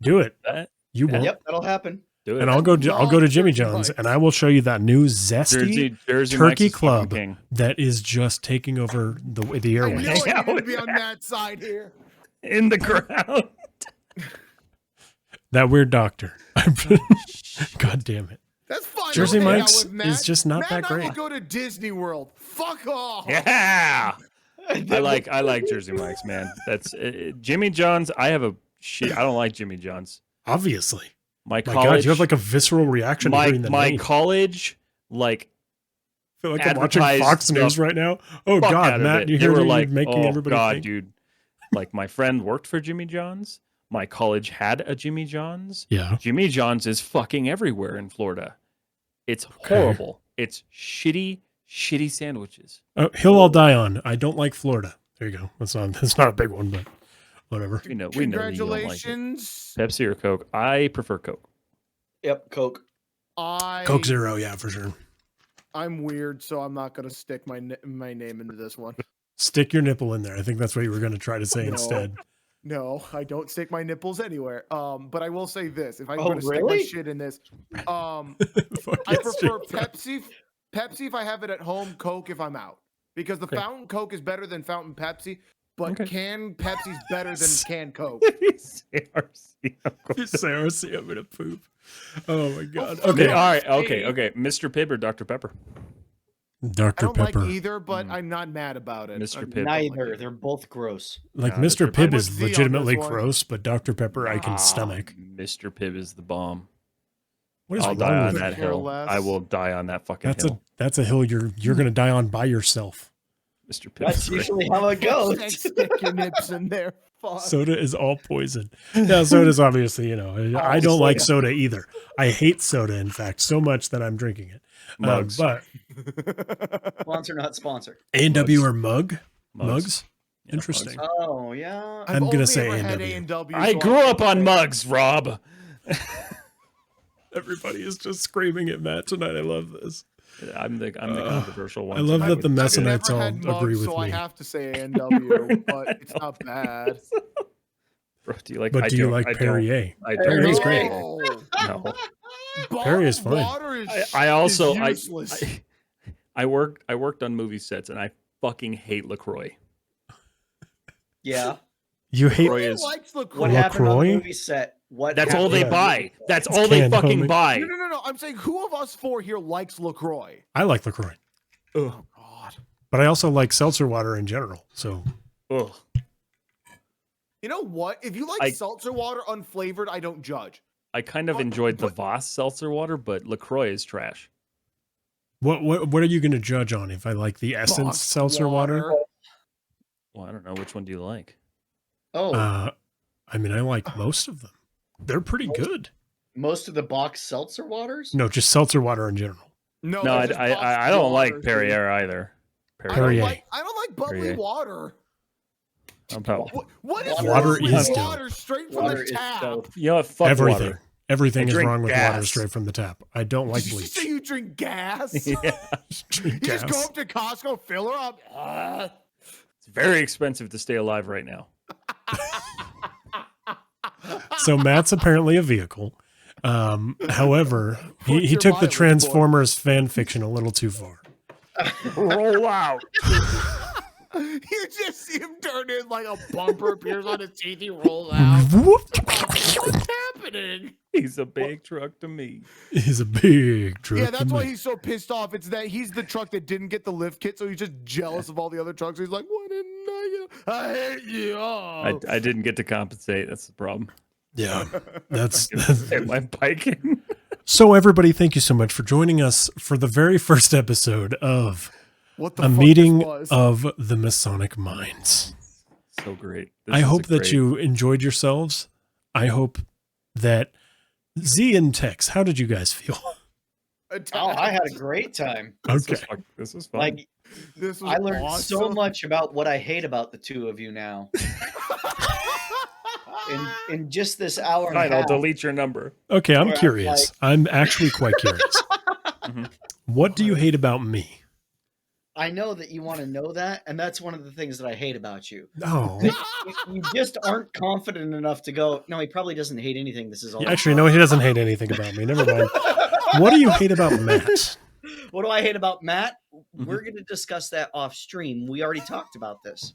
Do it. That- You won't. Yep, that'll happen. Do it. And I'll go to Jimmy Jersey John's, Mike's. and I will show you that new zesty Jersey turkey Mike's is fucking club king. that is just taking over the I airwaves. knew Hang I out needed to with be on that. that side here. In the ground. That weird doctor. God damn it. That's fine. Jersey I'll hang out Mike's with Matt. is just not Matt that and I great. will go to Disney World. Fuck off. Yeah. I like Jersey Mike's, man. That's Jimmy John's. I don't like Jimmy John's. Obviously. My My college. God, you have like a visceral reaction to hearing the my name. college, like I feel like I'm watching advertised Fox News stuff right now. Oh fuck God, out of Matt, it. you They hear were you're like, making oh everybody God, think. dude. Like my friend worked for Jimmy John's. My college had a Jimmy John's. Yeah. Jimmy John's is fucking everywhere in Florida. It's horrible. It's shitty sandwiches. Hill I'll die on. I don't like Florida. There you go. That's not a big one, but whatever. We know that you don't like it. Congratulations. Pepsi or Coke? I prefer Coke. Yep, Coke. Coke Zero, yeah, for sure. I'm weird, so I'm not gonna stick my name into this one. Stick your nipple in there. I think that's what you were going to try to say No. instead. No, I don't stick my nipples anywhere. But I will say this: if I'm Oh, gonna stick my really? shit in this, Fuck I yes, prefer dude. Pepsi. Pepsi if I have it at home, Coke if I'm out. Because the Okay. fountain Coke is better than fountain Pepsi, but Okay. canned Pepsi's better than canned Coke. You say RC, I'm going to poop. Oh my God. fuck Okay. Okay, all right, Hey. okay. Mr. Pibb or Dr. Pepper? I Dr. don't Pepper. like either, but Mm. I'm not mad about it. Mr. I Pibb. don't like Neither. either. They're both gross. Like Nah, Mr. Mr. Pibb Pibb. is I'm with Z on legitimately this one. gross, but Dr. Pepper I can stomach. Mr. Pibb is the bomb. What is I'll wrong die on with that you? Care hill. less. I will die on that fucking That's hill. a hill you're going to die on by yourself. Mr. Pibb. That's is great. usually how it goes. Stick your nips in there. Fuck. Soda is all poison. Yeah, soda's obviously, I don't like soda either. I hate soda, in fact, so much that I'm drinking it. Mugs. But Sponsor, not sponsor. A&W Mugs. or mug? Mugs. Mugs? Yeah, Interesting. mugs. Oh, yeah. I'm gonna only say ever had A&W. A&W, I so grew I'll up on say- mugs, Rob. Everybody is just screaming at Matt tonight. I love this. I'm the controversial one. I love tonight. that the I've Messonites never all had mugs, agree with so I me. have to say A&W, but it's not bad. Bro, do you like? But I do you don't- like I don't- Perrier? I don't. Perrier's No. great. No. Perrier is Bottled fine. water is I also is useless. I worked on movie sets and I fucking hate LaCroix. Yeah. You hate LaCroix Who is likes What LaCroix? happened on the LaCroix? movie set? What that's all they Yeah. buy. That's It's all they canned, fucking homie. buy. No. I'm saying who of us four here likes LaCroix? I like LaCroix, Oh God. but I also like seltzer water in general. So Ugh. You know what? If you like I- seltzer water unflavored, I don't judge. I kind of enjoyed the Voss seltzer water, but LaCroix is trash. what are you going to judge on if I like the Essence Boss seltzer water? Well, I don't know. Which one do you like? Oh, I mean, I like most of them. They're pretty good. most of the box seltzer waters? No, just seltzer water in general. No, that's just I Boss don't like water, dude. Perrier either. I don't Perrier. like bubbly Perrier. water. About, What is Water wrong with is dope. water straight from Water the is tap? dope. you know what? Fuck Everything. water. Everything I is drink wrong with water gas. straight from the tap. I don't like Did you bleach. say you drink gas? Yeah, Drink You just go gas. up to Costco, fill her up. it's very expensive to stay alive right now. So Matt's apparently a vehicle. However, he What's your took the mileage, boy? Transformers fan fiction a little too far. Roll out. You just see him turn in like a bumper appears on his teeth. He rolls out. Whoop. What's happening? happening? He's a big truck to me. He's a big truck. Yeah, that's to why me. he's so pissed off. It's that he's the truck that didn't get the lift kit, so he's just jealous of all the other trucks. He's like, "Why didn't I get? I hate you all." I didn't get to compensate. That's the problem. Yeah, that's Hit my bike in. so. Everybody, thank you so much for joining us for the very first episode of What the a fuck meeting this was. of the Messonic Minds. So great. I hope that you enjoyed yourselves. I hope that Z and Tex, how did you guys feel? Oh, I had a great time. Okay. This was fun. Like, This was I learned so awesome. much about what I hate about the two of you now. in just this hour and a Fine, I'll half. delete your number. Okay, I'm Where I'm curious. I'm actually quite curious. Mhm. What do you hate about me? I know that you want to know that, and that's one of the things that I hate about you. Oh, You just aren't confident enough to go, no, he probably doesn't hate anything. This is all. actually, no, he doesn't hate anything about me. Never mind. What do you hate about Matt? What do I hate about Matt? We're going to discuss that off stream. We already talked about this.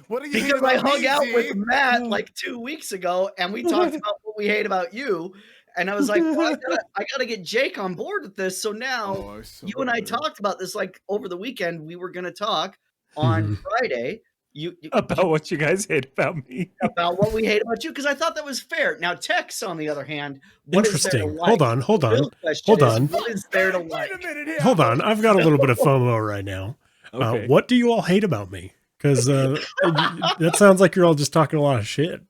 What do you hate Because I about hung me, out Z? with Matt like 2 weeks ago, and we talked about what we hate about you. And I was like, well, I gotta get Jake on board with this. So now Oh, I so you and I did. talked about this like over the weekend. We were gonna talk on Friday. You About what you guys hate about me. about what we hate about you because I thought that was fair. Now Tex, on the other hand, what is there to Interesting. like? Hold on, hold The on, real question hold is, on. what is there to like? Wait a minute here. hold on. I've got a little bit of FOMO right now. Okay. What do you all hate about me? Because that sounds like you're all just talking a lot of shit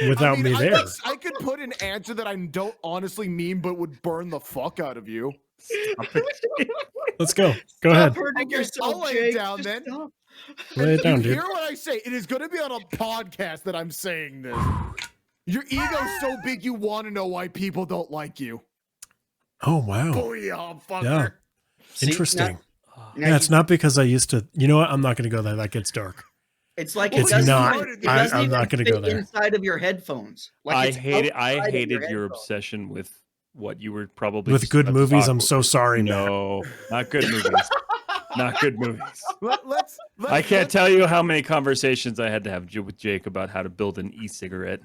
without me there. I could put an answer that I don't honestly mean, but would burn the fuck out of you. Let's go. Go Stop ahead. hurting Okay, yourself, I'll lay it Jake. down Just then. stop. Lay it down, You dude. hear what I say? It is going to be on a podcast that I'm saying this. Your ego's so big you want to know why people don't like you. Oh, wow. Booyah, fucker. Yeah. See, Interesting. now Yeah, it's not because I used to. You know what? I'm not going to go there. That gets dark. It's like It's it doesn't not. even- it I'm doesn't not even gonna fit go there. Inside of your headphones, like I it's hated outside of your headphones. obsession with what you were probably With good about to movies, talk I'm about. so sorry, Matt. No, not good movies. Not good movies. Let's I can't tell you how many conversations I had to have with Jake about how to build an e-cigarette.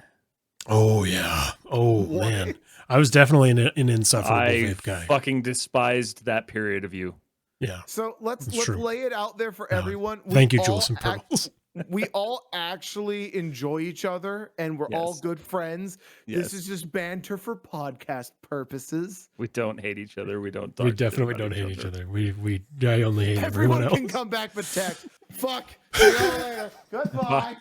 Oh, yeah. Oh, man. I was definitely an insufferable I vape guy. fucking despised that period of you. Yeah. So let's It's true. lay it out there for Uh, everyone. Thank you, all Jules and Pearls. we all actually enjoy each other and we're all Yes. good friends. Yes. This is just banter for podcast purposes. We don't hate each other. We don't. Talk We shit definitely about don't hate each other. I only hate everyone Everyone else. can come back but text. Fuck. See you later. Goodbye.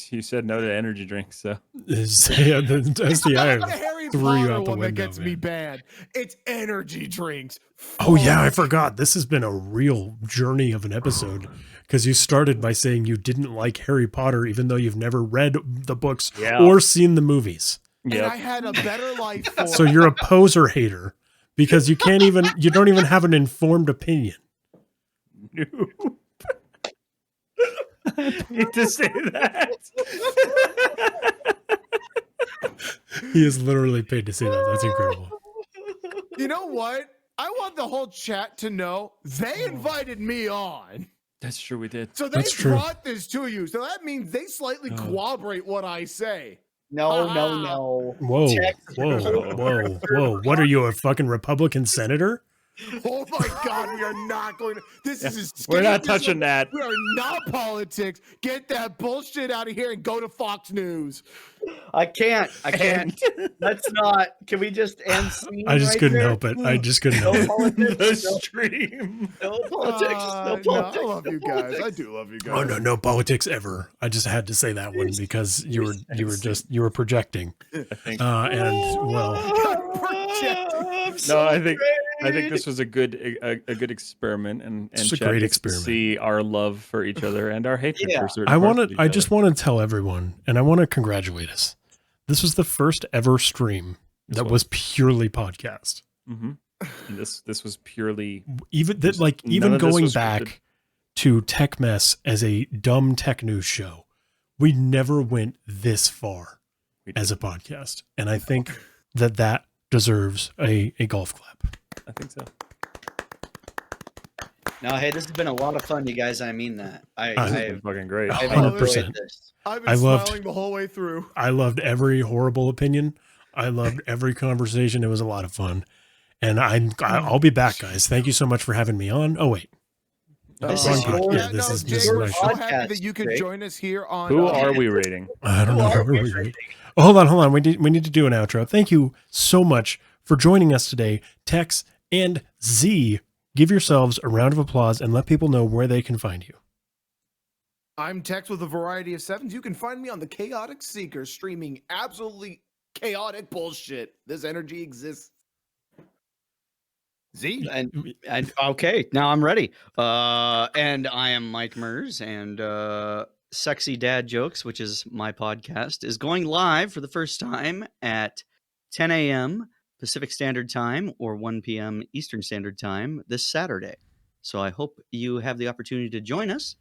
You said no to energy drinks, so Yeah, the It's SDI not the Harry threw you Potter out the one window, that gets me man. banned. It's energy drinks. Oh yeah, I Fuck. forgot. This has been a real journey of an episode because you started by saying you didn't like Harry Potter, even though you've never read the books Yeah. or seen the movies. And Yep. I had a better life for So you're a poser hater because you don't even have an informed opinion. Noob. I hate to say that. He is literally paid to say that. That's incredible. You know what? I want the whole chat to know they invited me on. That's true. We did. So they That's true. brought this to you. So that means they slightly corroborate what I say. No, no, no. Whoa, Text. whoa, whoa, whoa. What are you, a fucking Republican senator? Oh my God, we are not going to. This is We're not escapism. touching that. We are not politics. Get that bullshit out of here and go to Fox News. I can't. Let's not. Can we just end scene I just right couldn't there? help it. I just couldn't No help it. politics. The stream. No politics. No politics. I love no you guys. I politics. do love you guys. Oh no, no politics ever. I just had to say that one because you were projecting. I think. And well, No, I think this was a good experiment and It's a Chad great gets to experiment. see our love for each other and our hatred Yeah. for certain I just want to tell everyone, and I want to congratulate us. This was the first ever stream that was purely podcast. Mm-hmm. This was purely Even that, None even of this going was back scripted. to Tech Mess as a dumb tech news show, we never went this far We as a podcast, and I think that deserves a golf clap. I think so. No, hey, this has been a lot of fun, you guys. I mean that. This has been fucking great. I've 100%. enjoyed this. I've been smiling the whole way through. I loved every horrible opinion. I loved every conversation. It was a lot of fun. And I'll be back, guys. Thank you so much for having me on. Oh, wait. This Wrong is pod. your- Yeah, this is Jake, this is we're my so show. happy that you could Jake. join us here on. Who are we rating? I don't Who know. are we Who are we? rating? Oh, hold on. We need to do an outro. Thank you so much for joining us today, Tex and Z. Give yourselves a round of applause and let people know where they can find you. I'm Tex with a variety of sevens. You can find me on the Chaotic Seeker, streaming absolutely chaotic bullshit. This energy exists. Z. And okay, now I'm ready. And I am Mike Mers, and Sexy Dad Jokes, which is my podcast, is going live for the first time at 10 a.m. Pacific Standard Time or 1 p.m. Eastern Standard Time this Saturday. So I hope you have the opportunity to join us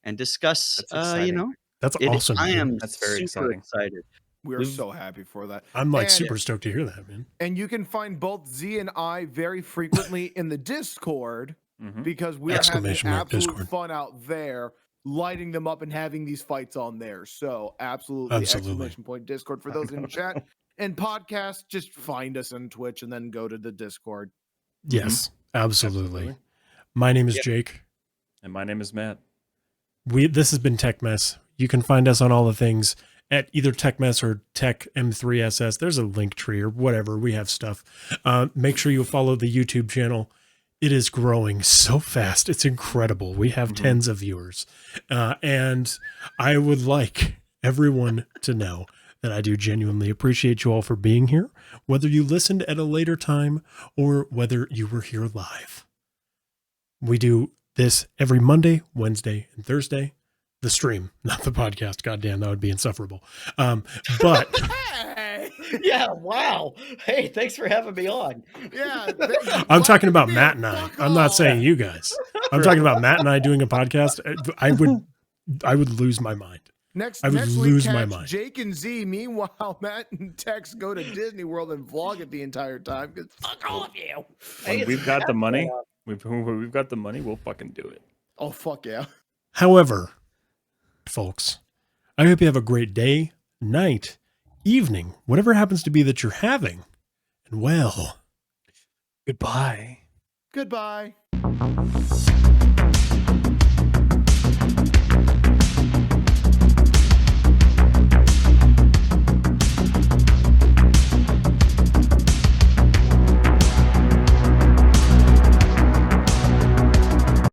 and discuss. That's exciting. That's awesome. I man. am That's very super exciting. excited. We are We've- so happy for that. I'm like And- super stoked to hear that, man. And you can find both Z and I very frequently in the Discord because we're having Exclamation mark absolute Discord. fun out there, lighting them up and having these fights on there. So absolutely. Exclamation point Discord for those in chat. And podcast, just find us on Twitch and then go to the Discord. Yes, absolutely. My name is Jake. And my name is Matt. This has been Tech Mess. You can find us on all the things at either Tech Mess or Tech M3SS. There's a link tree or whatever. We have stuff. Make sure you follow the YouTube channel. It is growing so fast. It's incredible. We have tens of viewers. And I would like everyone to know that I do genuinely appreciate you all for being here, whether you listened at a later time or whether you were here live. We do this every Monday, Wednesday, and Thursday. The stream, not the podcast. Goddamn, that would be insufferable. But Yeah, wow. Hey, thanks for having me on. Yeah. I'm talking about Matt and I. I'm not saying you guys. I'm talking about Matt and I doing a podcast. I would lose my mind. Next I would week, lose my catch mind. Jake and Z. Meanwhile, Matt and Tex go to Disney World and vlog it the entire time. 'Cause fuck all of you. When we've got the money. We've got the money. We'll fucking do it. Oh, fuck yeah. However, folks, I hope you have a great day, night, evening, whatever happens to be that you're having. And well, Goodbye. Goodbye.